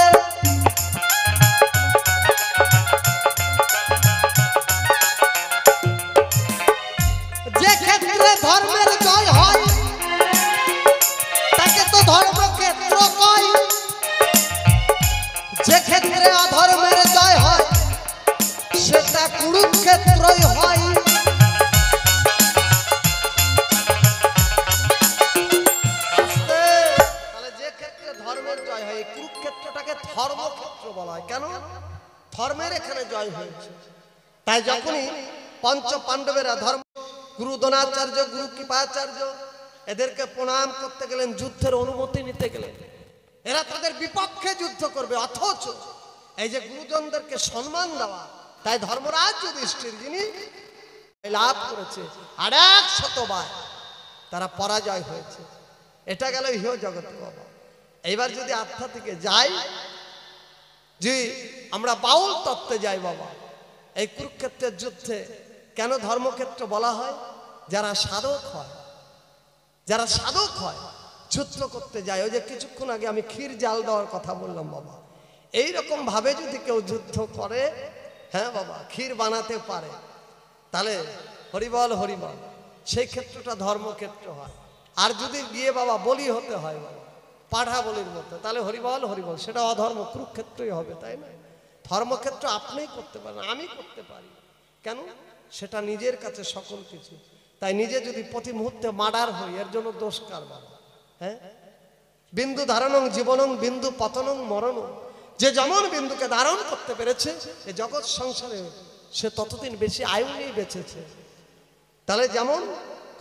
যে ক্ষেত্রে ধর্মের জয় হয় তাকে তো ধর্মক্ষেত্র কয়, যে ক্ষেত্রে অধর্মের জয় হয় সেটা কুরুক্ষেত্রই হয়। তাহলে যে ক্ষেত্রে ধর্মের জয় হয়, কুরুক্ষেত্রটাকে ধর্মক্ষেত্র বলা হয়। কেন? ধর্মের এখানে জয় হয়েছে। তাই যখনই পঞ্চ পাণ্ডবেরা ধর্ম, গুরু দ্রোণাচার্য, গুরু কৃপাচার্য, এদেরকে প্রণাম করতে গেলেন, যুদ্ধের অনুমতি নিতে গেলেন, এরা তাদের বিপক্ষে যুদ্ধ করবে, অথচ এই যে গুরুজনদেরকে সম্মান দেওয়া, তাই ধর্মরাজ যুধিষ্ঠির যিনি লাভ করেছে 100 বার, তারা পরাজয় হয়েছে। এটা গেল ইহ জগৎ বাবা। এইবার যদি আধ্যাত্মিকে যাই, যে আমরা বাউল তত্ত্বে যাই বাবা, এই কুরুক্ষেত্রের যুদ্ধে কেন ধর্মক্ষেত্র বলা হয়? যারা সাধক হয়, যারা সাধক হয় যুদ্ধ করতে যায়। ওই যে কিছুক্ষণ আগে আমি ক্ষীর জাল দেওয়ার কথা বললাম বাবা, এইরকম ভাবে যদি কেউ যুদ্ধ করে, হ্যাঁ বাবা, ক্ষীর বানাতে পারে, তাহলে হরিবল হরিবল, সেই ক্ষেত্রটা ধর্মক্ষেত্র হয়। আর যদি গিয়ে বাবা বলি হতে হয় বাবা, পাঠা বলির মতো, তাহলে হরিবল হরিবল, সেটা অধর্ম, কুরুক্ষেত্রই হবে, তাই না? ধর্মক্ষেত্র আপনিই করতে পারেন, আমি করতে পারি কেন? সেটা নিজের কাছে সকল কিছু। তাই নিজে যদি প্রতি মুহূর্তে মার্ডার হই, এর জন্য দোষ কার বাবা? হ্যাঁ, বিন্দু ধারণং জীবনং বিন্দু পতনং মরণং। যে যেমন বিন্দুকে ধারণ করতে পেরেছে এই জগৎ সংসারে, সে ততদিন বেশি আয়ু নিয়ে বেঁচেছে। তাহলে যেমন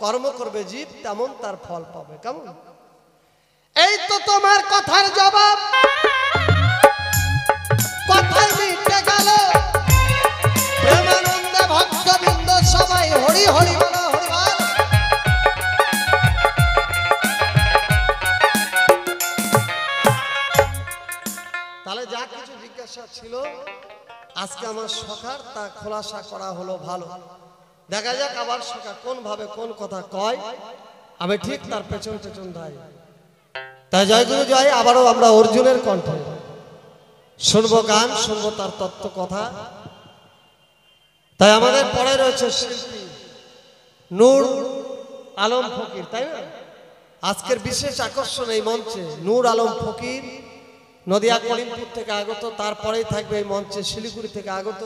কর্ম করবে জীব, তেমন তার ফল পাবে। কেমন? এই তো তোমার কথার জবাব, কথায় মিটে গেল প্রেমানন্দে ভক্তবৃন্দ সবাই হরি হরি বল হরিবল। তাহলে যা কিছু জিজ্ঞাসা ছিল আজকে আমার সখার তা খোলাসা করা হলো ভালো। দেখা যাক আবার সখা কোন ভাবে কোন কথা কয়, আমি ঠিক তার পেছন পেছন যাই। তাই জয় গুরু জয়। আবারও আমরা অর্জুনের কণ্ঠে শুনবো গান, শুনবো তার তত্ত্ব কথা। তাই আমাদের পরে রয়েছে শিল্পী নূর আলম ফকির, তাই না? আজকের বিশেষ আকর্ষণ এই মঞ্চে নূর আলম ফকির, নদিয়া করিমপুর থেকে আগত। তারপরেই থাকবে এই মঞ্চে শিলিগুড়ি থেকে আগত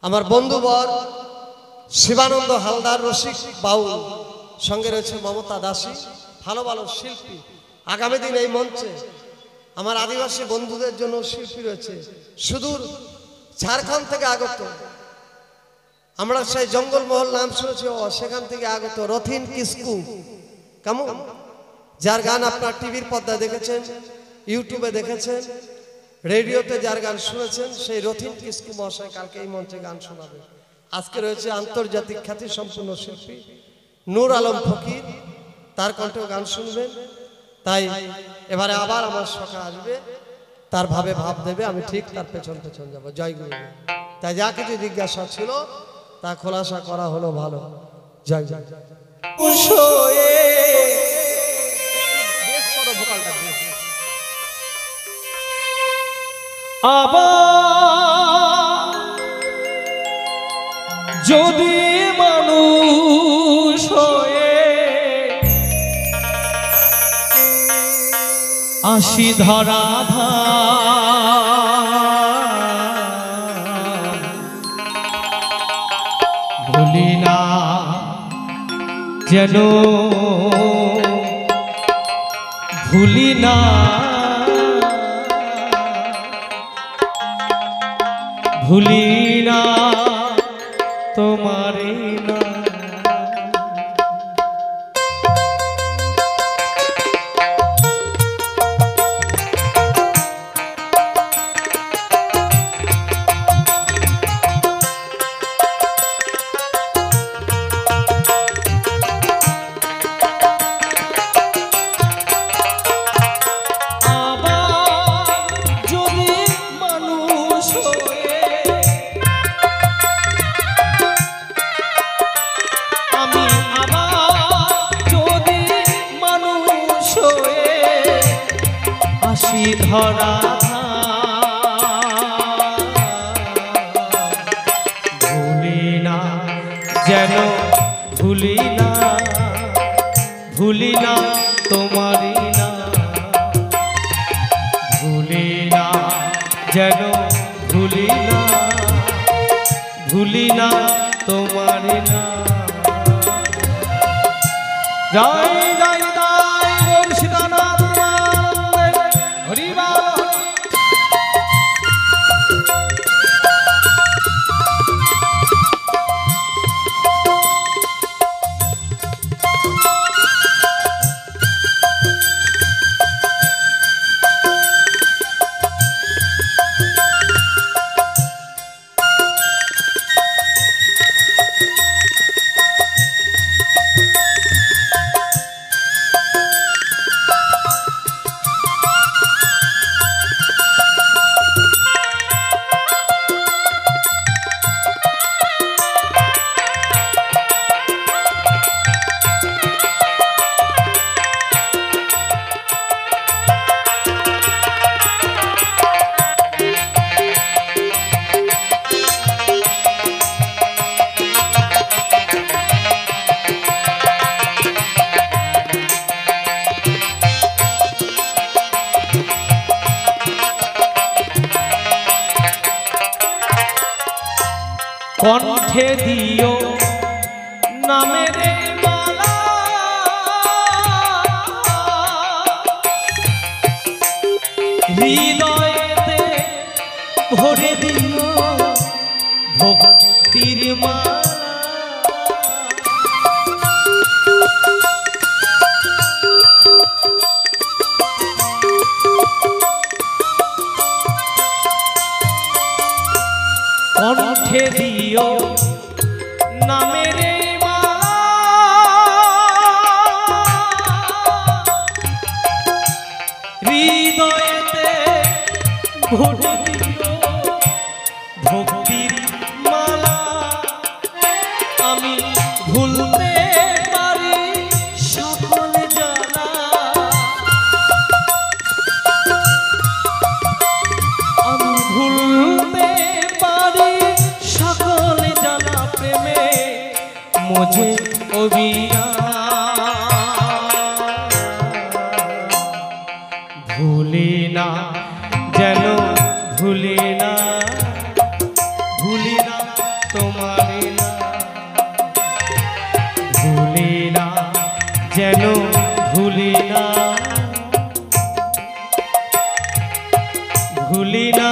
আমার বন্ধুবর শিবানন্দ হালদার রসিক বাউল, সঙ্গে রয়েছে মমতা দাসী, ভালো ভালো শিল্পী। আগামী দিন এই মঞ্চে আমার আদিবাসী বন্ধুদের জন্য শিল্পী রয়েছে সুদূর ঝাড়খণ্ড থেকে আগত। আমরা সেই জঙ্গলমহল নাম শুনেছি, সেখান থেকে আগত রথিন কিসকু। কেমন? যার গান আপনার টিভির পর্দায় দেখেছেন, ইউটিউবে দেখেছেন, রেডিওতে যার গান শুনেছেন, সেই রথিন কিসকু মহাশয় কালকে এই মঞ্চে গান শোনাবে। আজকে রয়েছে আন্তর্জাতিক খ্যাতি সম্পন্ন শিল্পী নূর আলম ফকির, তার কণ্ঠে গান শুনবেন। তাই এবারে আবার আমার সখা আসবে, তার ভাবে ভাব দেবে, আমি ঠিক তার পেছন পেছন যাব। জয় গুরু। তাই যা কিছু জিজ্ঞাসা ছিল তা খোলাসা করা হলো ভালো। জয় জয় জয়। আবার যদি মানুষ হয়ে আসি ধরা ভুলি না যেন, ভুলি না ভুলি না তোমারে না। ধরা ভুলি না যেন, ভুলি না, ভুলি না তোমারি না, ভুলি না যেন, ভুলি না, ভুলি না তোমারি না। জয় জয় জয় গৌর সীতানাথ হরিবল। কণ্ঠে দিও নামের মালা, হৃদয়েতে ভরে দিও ভক্তির মালা। কণ্ঠে দিও নামের মালা, হৃদয়েতে ভরে দিও ভক্তির মালা। আমি ভুলতে পারি সকল জানা, আমি ভুলতে পারি সকল জানা প্রেমে মুঝে অভিয়া। ভুলি না যেন ভুলি না, ভুলি না তোমারে না, ভুলি না যেন ভুলি না, ভুলি না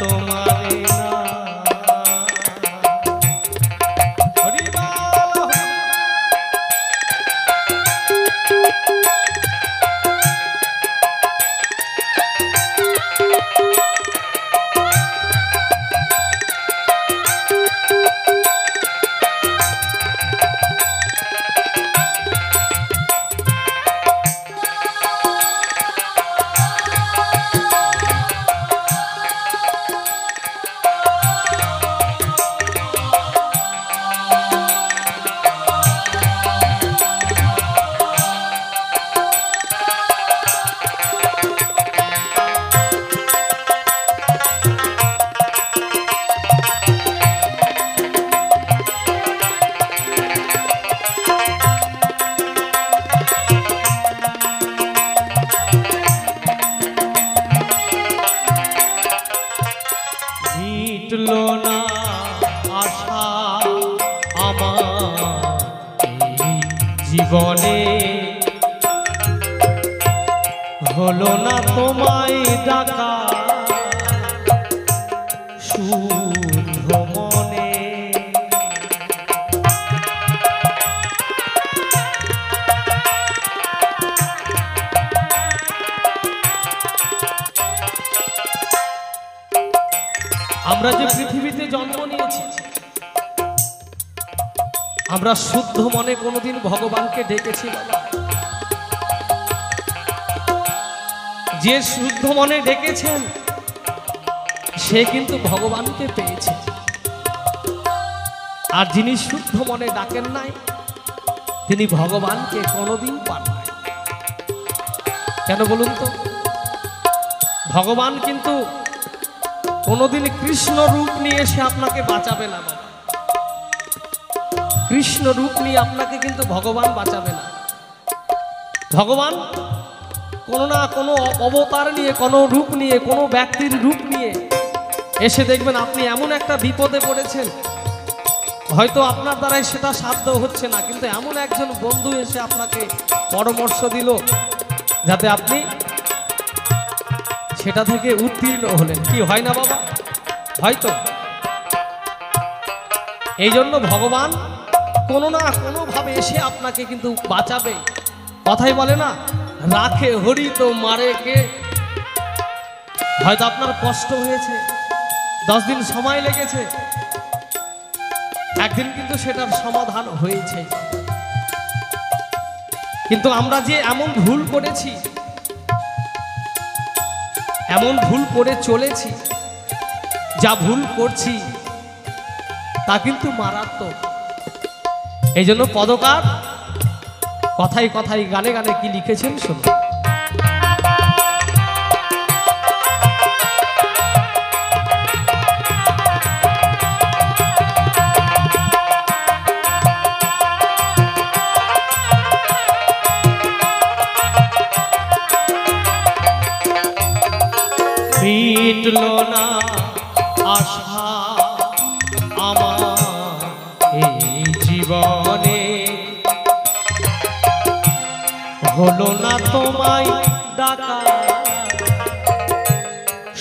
তোমারে না। হরি বল। মিটলো না আশা আমার এই জীবনে, হলো না তোমায় ডাকা শুদ্ধ মনে। আমরা যে পৃথিবীতে জন্ম নিয়েছি, আমরা শুদ্ধ মনে কোনোদিন ভগবানকে ডেকেছি বাবা? যে শুদ্ধ মনে ডেকেছেন সে কিন্তু ভগবানকে পেয়েছে, আর যিনি শুদ্ধ মনে ডাকেন নাই তিনি ভগবানকে কোনোদিন পান নাই। কেন বলুন তো? ভগবান কিন্তু কোনোদিন কৃষ্ণ রূপ নিয়ে এসে আপনাকে বাঁচাবে না বাবা। কৃষ্ণ রূপ নিয়ে আপনাকে কিন্তু ভগবান বাঁচাবে না। ভগবান কোনো না কোনো অবতার নিয়ে, কোনো রূপ নিয়ে, কোনো ব্যক্তির রূপ নিয়ে এসে দেখবেন আপনি এমন একটা বিপদে পড়েছেন, হয়তো আপনার দ্বারাই সেটা সাধ্য হচ্ছে না, কিন্তু এমন একজন বন্ধু এসে আপনাকে পরামর্শ দিল যাতে আপনি সেটা থেকে উত্তীর্ণ হলেন। কি হয় না বাবা? হয়তো এই জন্য ভগবান কোনো না কোনোভাবে এসে আপনাকে কিন্তু বাঁচাবে। কথাই বলে না, রাখে হরি তো মারে কে। হয়তো আপনার কষ্ট হয়েছে, 10 দিন সময় লেগেছে, একদিন কিন্তু সেটার সমাধান হয়েছে। কিন্তু আমরা যে এমন ভুল করেছি, এমন ভুল করে চলেছি, যা ভুল করছি তা কিন্তু মারাত্মক। এই জন্য পদকার কথায় কথায় গানে গানে কি লিখেছেন শুনুন। মিটলো না আশা আমার হলো না তোমায় ডাকা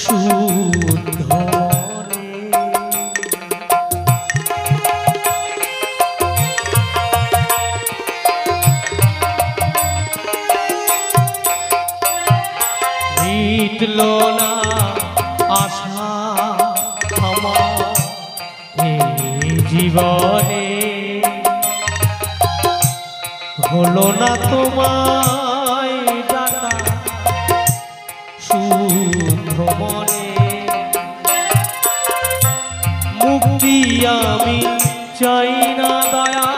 শুদ্ধ মনে। মিটলো না আশা আমার এই জীবনে, হলো না তোমায় ডাকা শুদ্ধ মনে। মুক্তি আমি চাই না দয়া,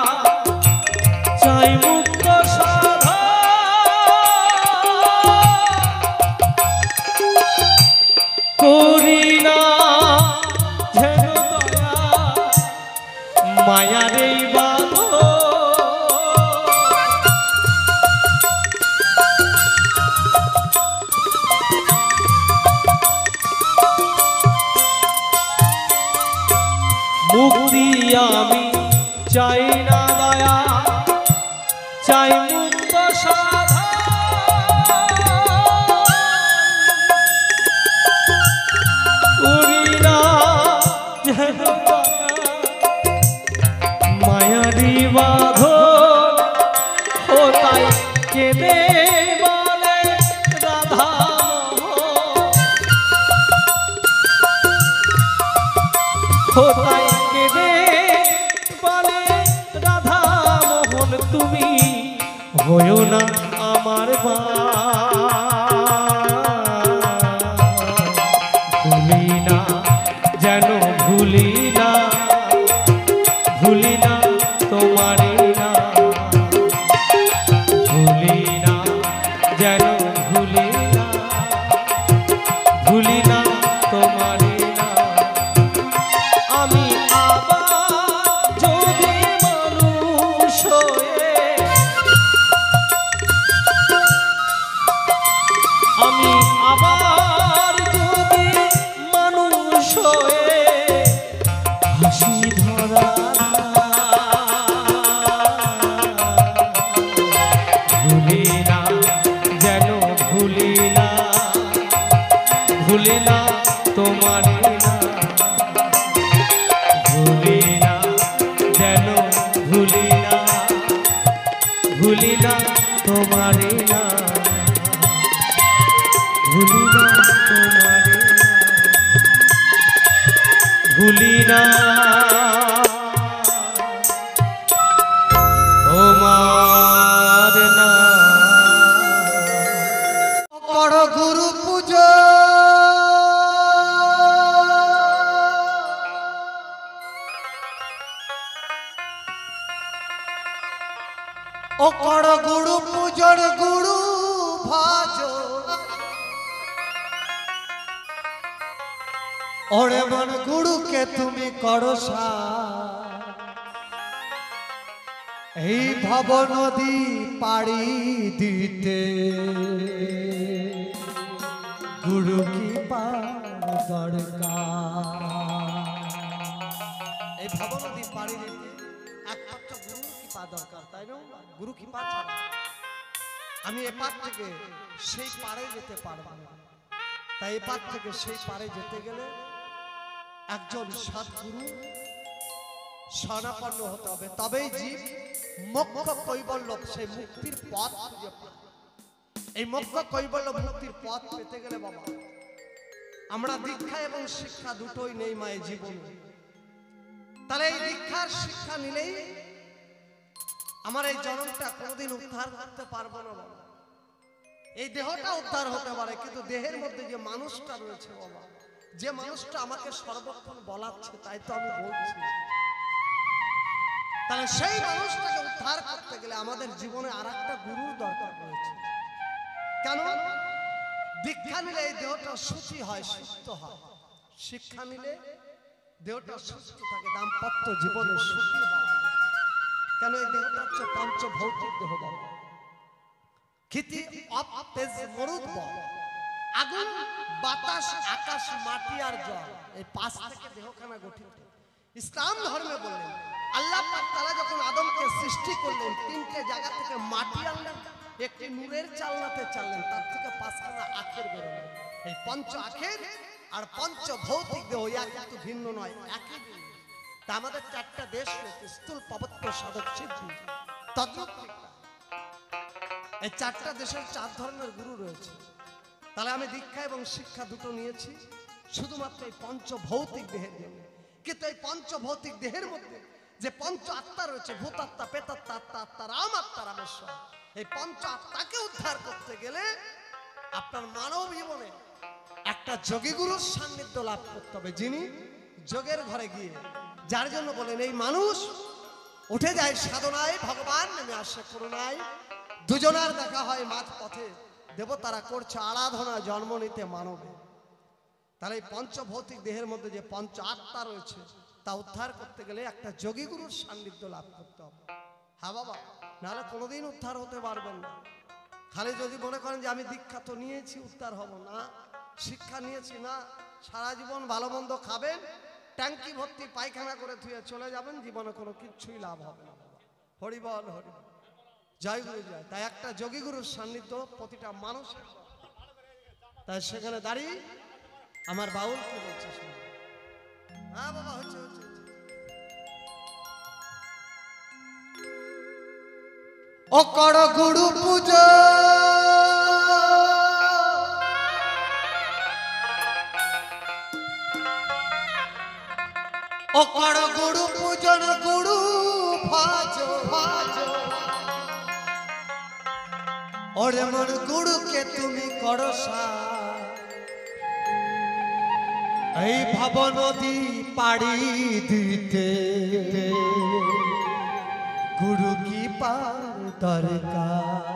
চাই মুক্ত সাধা। করি না যেন দয়া মায়ার এই বাঁধন। মুক্তি আমি চাই না দয়া, চাই মুক্ত সাধা। করি না যেন মায়ারি বাঁধন। ও তাই কেঁদে বলে রাধা ও তাই কেঁদে বলে রাধা মোহন, তুমি হয়ো না আমার মা। ভুলি না যেন ভুলি না, ভুলি না তোমারে না। ভুলি না যেন ভুলি না, ভুলি না তোমারে না। আমি আবার যদি মানুষ হয়ে, আমি আবার যদি মানুষ হয়ে হাসি ধরা, ভুলি না যেন ভুলি না, ভুলি না তোমারে না। ভুলি না যেন ভুলি না, ভুলি না তোমারে না, ভুলি না তোমারে না, ভুলি না তোমার না। কর গুরু পূজা, ও কর গুরু পূজর গুরু ভাজ। ওরে মন গুরুকে তুমি করো সাথ, এই ভব নদী পাড়ি দিতে গুরু কি পার দরকার। এই ভব নদী পাড়ি দিতে একমাত্র গুরু কি পা দরকার, তাই না? গুরু কি পা ছাড়া আমি এ পার থেকে সেই পারে যেতে পারবো না। তাই এ পার থেকে সেই পারে যেতে গেলে একজন সৎগুরু শরণাপন্ন হতে হবে, তবেই জীব মোক্ষ কৈবল্য সেই মুক্তির পথ খুঁজে পাবে। এই মোক্ষ কৈবল্য মুক্তির পথ পেতে গেলে বাবা আমরা দীক্ষা এবং শিক্ষা দুটোই নেই মায়ের জীবনে। তাহলে এই দীক্ষার শিক্ষা নিলেই আমার এই জন্মটা কোনোদিন উদ্ধার করতে পারবো না বাবা। এই দেহটা উদ্ধার হতে পারে, কিন্তু দেহের মধ্যে যে মানুষটা রয়েছে বাবা, যে মানুষটা আমাকে সর্বক্ষণ বলাচ্ছে, তাই তো আমি বলছি। তাহলে সেই মানুষটাকে উদ্ধার করতে গেলে আমাদের জীবনে আর একটা গুরুর দরকার রয়েছে। কেন? দীক্ষা নিলে এই দেহটা শুচি হয়, সুস্থ হয়। শিক্ষা নিলে দেহটা সুস্থ থাকে, দাম্পত্য জীবনে সুখী হয়। কেন? এই দেহটা হচ্ছে পঞ্চভৌতিক দেহ বাবা। খিতি অপ তেজ মরুদ বল, আগুন বাতাস আকাশ মাটি আর জল, এই পাঁচ থেকে দেহখানা গঠিত। ইসলাম ধর্মে বললেন আল্লাহ পাক তাআলা যখন আদমকে সৃষ্টি করলেন, তিনটে জায়গা থেকে মাটি আনলেন একটি নূরের চালনাতে চাললেন, তার থেকে 5খানা আখের বেরোলেন। এই পঞ্চ আখের আর পঞ্চ ভৌতিক দেহ এক কিন্তু ভিন্ন নয়, একই ভিন্ন। তা আমাদের 4টা দেশ রয়েছে, স্থূল পবিত্র সাধক সিদ্ধি তদ্রূপ দীক্ষা। এই 4টা দেশের 4 ধরনের গুরু রয়েছে। তাহলে আমি দীক্ষা এবং শিক্ষা দুটো নিয়েছি শুধুমাত্র এই পঞ্চ ভৌতিক দেহের জন্য। কিন্তু এই পঞ্চ ভৌতিক দেহের মধ্যে যে পঞ্চ আত্মা রয়েছে, ভূত আত্মা, প্রেতাত্মা, আত্মা আত্মা, রাম আত্মা, রামেশ্বর, এই পঞ্চ আত্মাকে উদ্ধার করতে গেলে আপনার মানব জীবনে একটা যোগী গুরুর সান্নিধ্য লাভ করতে হবে, যিনি যোগের ঘরে গিয়ে, যার জন্য বলেন এই মানুষ উঠে যায় সাধনায়, ভগবান নেমে আসে করুণায়, দুজনার দেখা হয় মাঝ পথে, দেবতারা করছে আরাধনা জন্ম নিতে মানবে। তাহলে এই পঞ্চভৌতিক দেহের মধ্যে যে পঞ্চ আত্মা রয়েছে তা উদ্ধার করতে গেলে একটা যোগী গুরুর সান্নিধ্য লাভ করতে হবে। হ্যাঁ বাবা, নাহলে কোনোদিন উদ্ধার হতে পারবেন না। খালি যদি মনে করেন যে আমি দীক্ষা তো নিয়েছি উদ্ধার হব না, শিক্ষা নিয়েছি না, সারা জীবন ভালো মন্দ খাবেন, ট্যাঙ্কি ভর্তি পায়খানা করে ধুয়ে চলে যাবেন, জীবনে কোনো কিছুই লাভ হবে না বাবা। হরিবল হরিবল, জয় গুরু জয়। তাই একটা যোগী গুরুর সান্নিধ্য প্রতিটা মানুষের। তাই সেখানে দাঁড়িয়ে আমার বাউল কি বলছে শুনুন। হ্যাঁ বাবা, হচ্ছে হচ্ছে হচ্ছে। ও কর গুরু পূজা, ও কর গুরু পূজন, গুরু ভাজ ভাজ, ওরে মন গুরুকে তুমি করো সার, এই ভব নদী পাড়ি দিতে গুরু কি পার দরকার।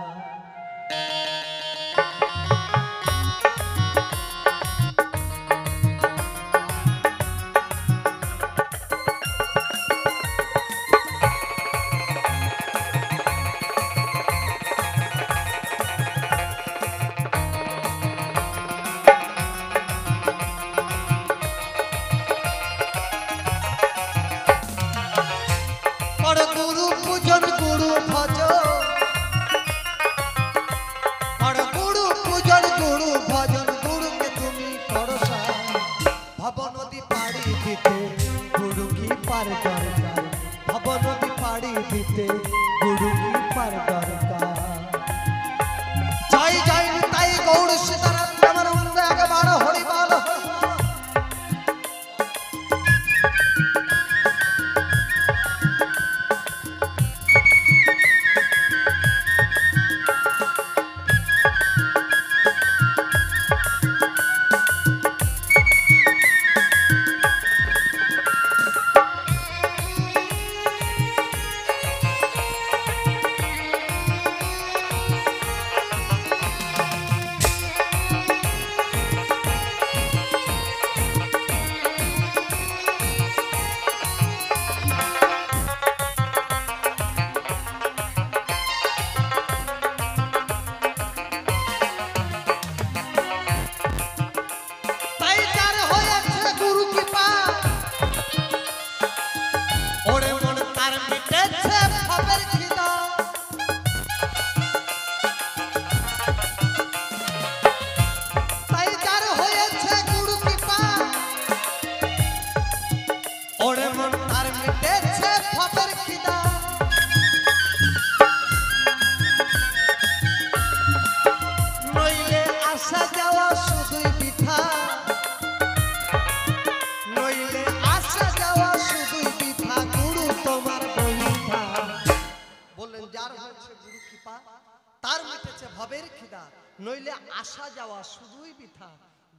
নইলে আসা যাওয়া শুধুই বৃথা,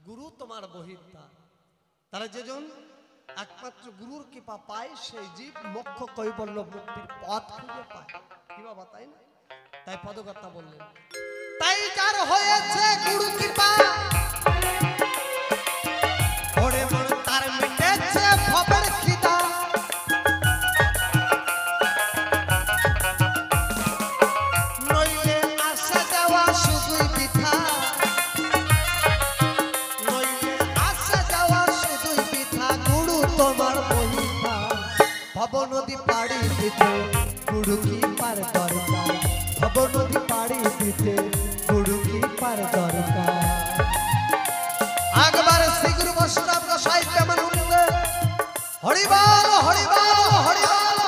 গুরু তোমার বহির্তা। তারা যেজন একমাত্র গুরুর কৃপা পায় সেই জীব মোক্ষ কৈবল্য মুক্তির পথ খুঁজে পায়। কি বাবা, তাই না? তাই পদকর্তা বললেন, তাই যার হয়েছে গুরু কৃপা, ওরে মন তার মিটেছে ভবের খিদা। নইলে আসা যাওয়া শুধুই বৃথা, নইলে আসা যাওয়া শুধুই বৃথা, গুরু তোমার বহির্তা। ভব নদী পাড়ি দিতে গুরু কি পার দরকার, ভব নদী পাড়ি দিতে গুরু কি পার দরকার। একবার শ্রী গুরু বৈষ্ণব গোসাই কেমন উঠলে হরিবল হরিবল হরিবল।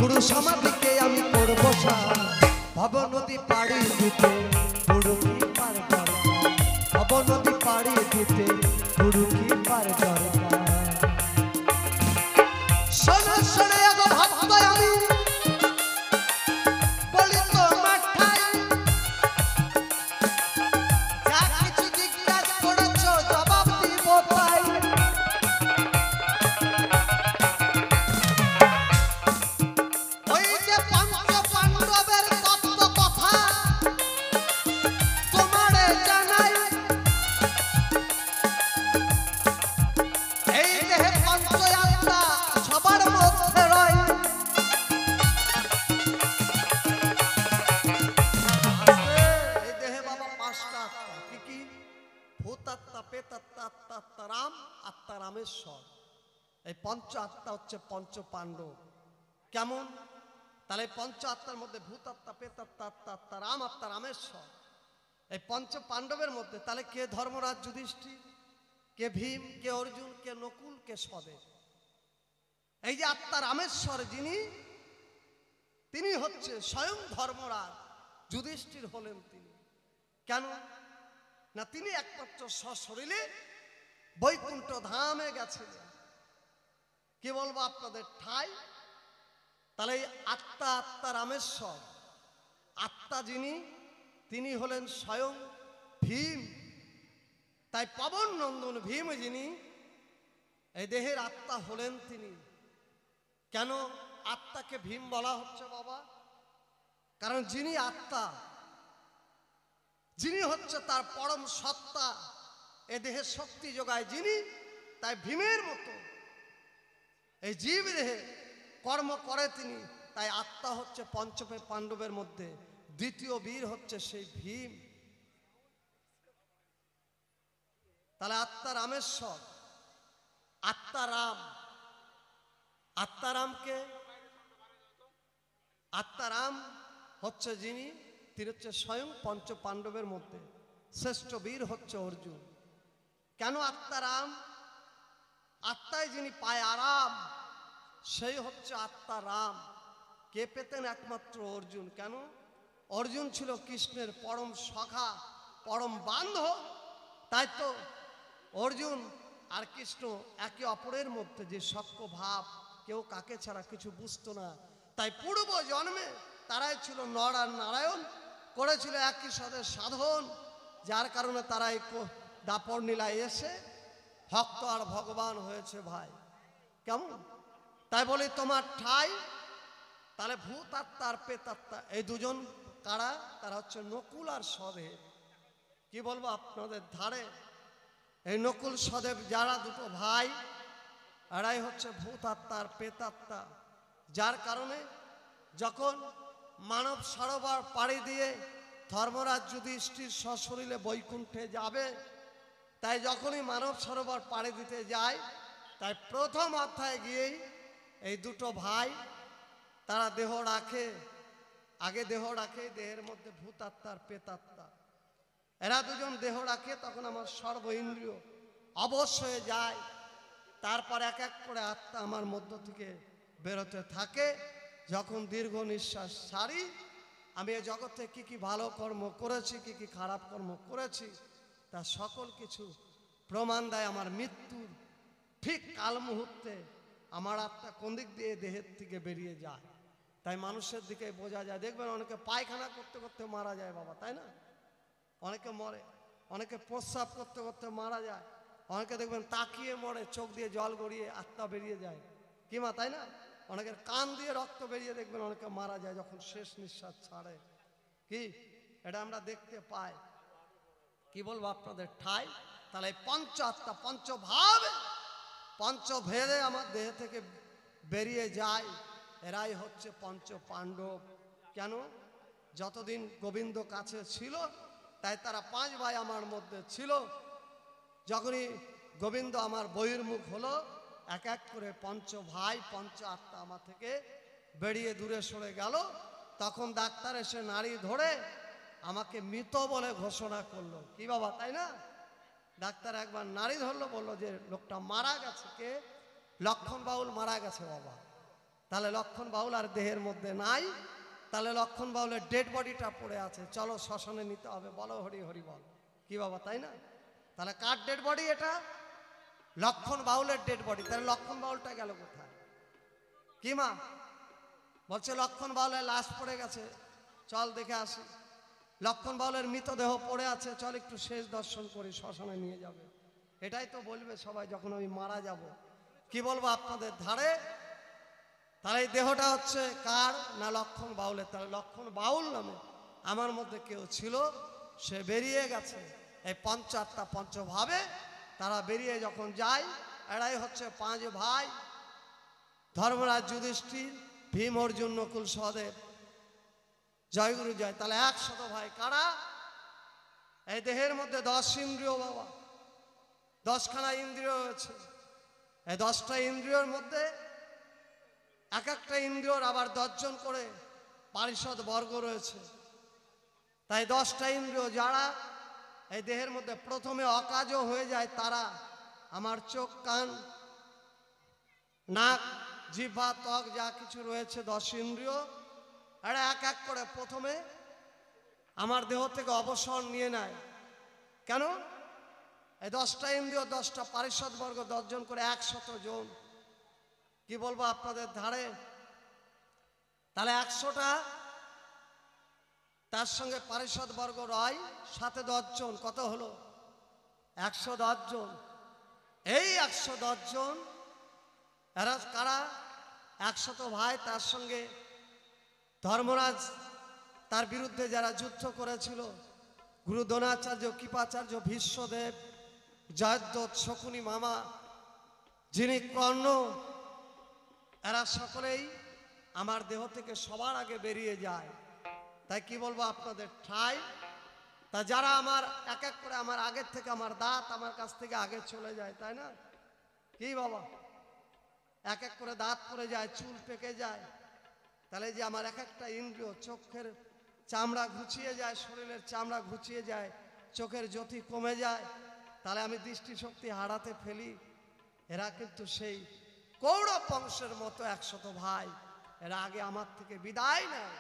গুরু সমাধিকে আমি করব ভব নদী পাড়ি দিতে গুরু কি পার দরকার। ভব নদী পাড়ি দিতে গুরু কি পার দরকার। শোনো শোনে গো ভক্ত আমি বলি তোমার ঠাই, যা কিছু জিজ্ঞাসা করেছো জবাব দিব তাই। এই পঞ্চ আত্মা হচ্ছে পঞ্চ পাণ্ডব। কেমন? তাহলে পঞ্চ আত্মার মধ্যে ভূত আত্মা, প্রেতাত্মা, আত্মা আত্মা, রাম আত্মা, রামেশ্বর। এই পঞ্চ পাণ্ডবের মধ্যে তাহলে কে ধর্মরাজ যুধিষ্ঠির, কে ভীম, কে অর্জুন, কে নকুল, কে সদেব। এই যে আত্মা রামেশ্বর যিনি, তিনি হচ্ছে স্বয়ং ধর্মরাজ। যুধিষ্ঠির হলেন তিনি। কেন না তিনি একমাত্র সশরীরে বৈকুণ্ঠ ধামে গেছিলেন। কি বলবো আপনাদের ঠাই। তাহলে আত্মা আত্মা রামেশ্বর, আত্মা যিনি তিনি হলেন স্বয়ং ভীম। তাই পবন নন্দন ভীম যিনি, এই দেহের আত্মা হলেন তিনি। কেন আত্মাকে ভীম বলা হচ্ছে বাবা? কারণ যিনি আত্মা, যিনি হচ্ছে তার পরম সত্তা, এ দেহে শক্তি যোগায় যিনি, তাই ভীমের মতো এই জীব দেহে কর্ম করে তিনি। তাই আত্মা হচ্ছে পঞ্চমে পাণ্ডবের মধ্যে দ্বিতীয় বীর হচ্ছে সেই ভীম। তাহলে আত্মা রামেশ্বর, আত্মা রাম। আত্মারামকে, আত্মারাম হচ্ছে যিনি, তিনি হচ্ছে স্বয়ং পঞ্চ পাণ্ডবের মধ্যে শ্রেষ্ঠ বীর হচ্ছে অর্জুন। কেন আত্মারাম? আত্মায় যিনি পায় আরাম, সেই হচ্ছে আত্মা রাম। কে পেতেন? একমাত্র অর্জুন। কেন? অর্জুন ছিল কৃষ্ণের পরম সখা, পরম বান্ধব। তাই তো অর্জুন আর কৃষ্ণ একে অপরের মধ্যে যে সখ্য ভাব, কেউ কাকে ছাড়া কিছু বুঝতো না। তাই পূর্ব জন্মে তারাই ছিল নর আর নারায়ণ, করেছিল একই সাথে সাধন, যার কারণে তারা এই দাপর নীলায় এসে ভক্ত আর ভগবান হয়েছে ভাই। কেমন? তাই বলি তোমার ঠাই। তাহলে ভূত আত্মা আর প্রেতাত্মা এই দুজন কারা? তারা হচ্ছে নকুল আর সদেব। কি বলবো আপনাদের ধারে, এই নকুল সদেব যারা দুটো ভাই, এরাই হচ্ছে ভূত আত্মা আর প্রেতাত্মা। যার কারণে যখন মানব সরোবর পাড়ি দিয়ে ধর্মরাজ যুধিষ্ঠির সশরীরে বৈকুণ্ঠে যাবে, তাই যখনই মানব সরোবর পাড়ি দিতে যায়, তাই প্রথম অধ্যায়ে গিয়েই এই দুটো ভাই তারা দেহ রাখে। আগে দেহ রাখে, দেহের মধ্যে ভূত আত্মা আর প্রেতাত্মা, এরা দুজন দেহ রাখে, তখন আমার সর্ব ইন্দ্রিয় অবশ হয়ে যায়। তারপর এক এক করে আত্মা আমার মধ্য থেকে বেরোতে থাকে। যখন দীর্ঘ নিঃশ্বাস ছাড়ি, আমি এ জগতে কি কি ভালো কর্ম করেছি, কি কি খারাপ কর্ম করেছি, তা সকল কিছু প্রমাণ দেয়। আমার মৃত্যুর ঠিক কাল মুহূর্তে আমার আত্মা কোন দিক দিয়ে দেহের থেকে বেরিয়ে যায়। তাই মানুষের দিকে বোঝা যায়। দেখবেন অনেকে পায়খানা করতে করতে মারা যায় বাবা, তাই না? অনেকে মরে, অনেকে প্রস্রাব করতে করতে মারা যায়, অনেকে দেখবেন তাকিয়ে মরে, চোখ দিয়ে জল গড়িয়ে আত্মা বেরিয়ে যায়, কি মা, তাই না? অনেকের কান দিয়ে রক্ত বেরিয়ে দেখবেন অনেকে মারা যায় যখন শেষ নিঃশ্বাস ছাড়ে। কি এটা আমরা দেখতে পাই। কি বলবো আপনাদের ঠাই। তাহলে এই পঞ্চ আত্মা, পঞ্চভাব, পঞ্চভেদে আমার দেহ থেকে বেরিয়ে যায়। এরাই হচ্ছে পঞ্চ পাণ্ডব। কেন? যতদিন গোবিন্দ কাছে ছিল, তাই তারা 5 ভাই আমার মধ্যে ছিল। যখনই গোবিন্দ আমার বহির্মুখ হলো, এক এক করে পঞ্চ ভাই, পঞ্চ আত্মা আমার থেকে বেরিয়ে দূরে সরে গেল। তখন ডাক্তার এসে নাড়ি ধরে আমাকে মৃত বলে ঘোষণা করলো। কি বাবা, তাই না? ডাক্তার একবার নাড়ি ধরলো, বললো যে লোকটা মারা গেছে। কে? লক্ষণ বাউল মারা গেছে বাবা। তাহলে লক্ষণ বাউল আর দেহের মধ্যে নাই। তাহলে লক্ষণ বাউলের ডেড বডিটা পড়ে আছে, চলো শ্মশানে নিতে হবে, বলো হরি হরি বল। কি বাবা, তাই না? তাহলে কার ডেড বডি এটা? লক্ষণ বাউলের ডেড বডি। তাহলে লক্ষণ বাউলটা গেল কোথায়? কি মা বলছে লক্ষণ বাউলের লাশ পড়ে গেছে, চল দেখে আসি। লক্ষণ বাউলের মৃতদেহ পড়ে আছে, চল একটু শেষ দর্শন করি, শ্মশানে নিয়ে যাবে। এটাই তো বলবে সবাই যখন আমি মারা যাব। কি বলবো আপনাদের ধারে? তাহলে এই দেহটা হচ্ছে কার? না লক্ষণ বাউলের। তাহলে লক্ষণ বাউল নামে আমার মধ্যে কেউ ছিল, সে বেরিয়ে গেছে। এই পঞ্চ আত্মা পঞ্চভাবে তারা বেরিয়ে যখন যায়, এরাই হচ্ছে 5 ভাই, ধর্মরাজ যুধিষ্ঠির, ভীম, অর্জুন, নকুল, সহদেব। জয় গুরু জয়। তাহলে 100 ভাই কারা? এই দেহের মধ্যে 10 ইন্দ্রিয় বাবা, 10খানা ইন্দ্রিয় রয়েছে। এই 10টা ইন্দ্রিয়র মধ্যে এক একটা ইন্দ্রিয়র আবার 10 জন করে পারিষদ বর্গ রয়েছে। তাই 10টা ইন্দ্রিয় যারা এই দেহের মধ্যে প্রথমে অকাজও হয়ে যায়, তারা আমার চোখ, কান, নাক, জিহ্বা, ত্বক যা কিছু রয়েছে 10 ইন্দ্রিয়, এরা এক এক করে প্রথমে আমার দেহ থেকে অবসর নিয়ে নেয়। কেন? এই 10টা ইন্দ্রিয়, 10টা পারিষদ বর্গ, 10 জন করে 100 জন। কি বলবো আপনাদের ধারে? তাহলে 100টা, তার সঙ্গে পারিষদ বর্গ রয়, সাথে 10 জন, কত হলো? 110 জন। এই 110 জন এরা কারা? 100 ভাই, তার সঙ্গে ধর্মরাজ, তার বিরুদ্ধে যারা যুদ্ধ করেছিল, গুরু দ্রোণাচার্য, কৃপাচার্য, ভীষ্মদেব, জয়দ্রথ, শকুনি মামা, যিনি কর্ণ, এরা সকলেই আমার দেহ থেকে সবার আগে বেরিয়ে যায়। তাই কি বলবো আপনাদের ঠাই। তা যারা আমার এক এক করে আমার আগের থেকে, আমার দাঁত আমার কাছ থেকে আগে চলে যায়, তাই না? কি বাবা, এক এক করে দাঁত পড়ে যায়, চুল পেকে যায়। তাহলে যে আমার এক একটা ইন্দ্রিয়, চোখের চামড়া ঘুচিয়ে যায়, শরীরের চামড়া ঘুচিয়ে যায়, চোখের জ্যোতি কমে যায়, তাহলে আমি দৃষ্টিশক্তি হারাতে ফেলি। এরা কিন্তু সেই কৌরব বংশের মতো 100 ভাই, এরা আগে আমার থেকে বিদায় নেয়,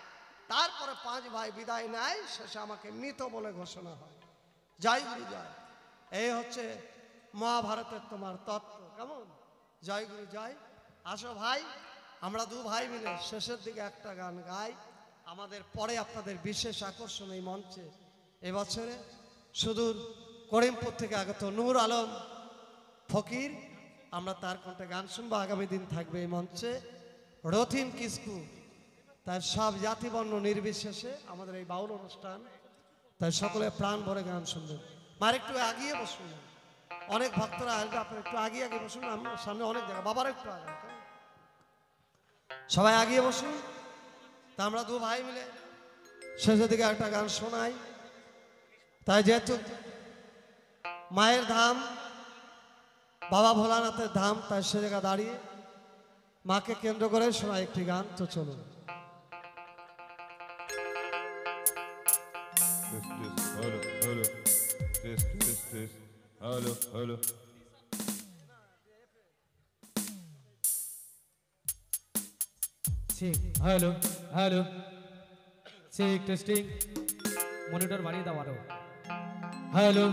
তারপরে 5 ভাই বিদায় নেয়, শেষে আমাকে মৃত বলে ঘোষণা হয়। জয় গুরু জয়। এই হচ্ছে মহাভারতের তোমার তত্ত্ব। কেমন? জয় গুরু জয়। আসো ভাই, আমরা 2 ভাই মিলে শেষের দিকে একটা গান গাই। আমাদের পরে আপনাদের বিশেষ আকর্ষণ এই মঞ্চে এবছরে সুদূর করিমপুর থেকে আগত নূর আলম ফকির, আমরা তার কণ্ঠে গান শুনবো। আগামী দিন থাকবে এই মঞ্চে রথিন কিসকু, তার সব জাতিবর্ণ নির্বিশেষে আমাদের এই বাউল অনুষ্ঠান, তাই সকলে প্রাণ ভরে গান শুনবেন। মার একটু আগিয়ে বসুন, অনেক ভক্তরা আসবে, আপনার একটু আগিয়ে আগে বসুন, আমার সামনে অনেক জায়গা, বাবার একটু আগে, সবাই আগিয়ে বসুন। তা আমরা 2 ভাই মিলে শেষের দিকে একটা গান শোনাই। তাই যেহেতু মায়ের ধাম, বাবা ভোলানাথের ধাম, তাই সে জায়গা দাঁড়িয়ে মাকে কেন্দ্র করে শোনাই একটি গান। তো চলুন। Hello, hello. Test. Hello. ঠিক, হ্যালো চেক টেস্টিং মনিটর বাড়িয়ে দাও আরো হ্যালো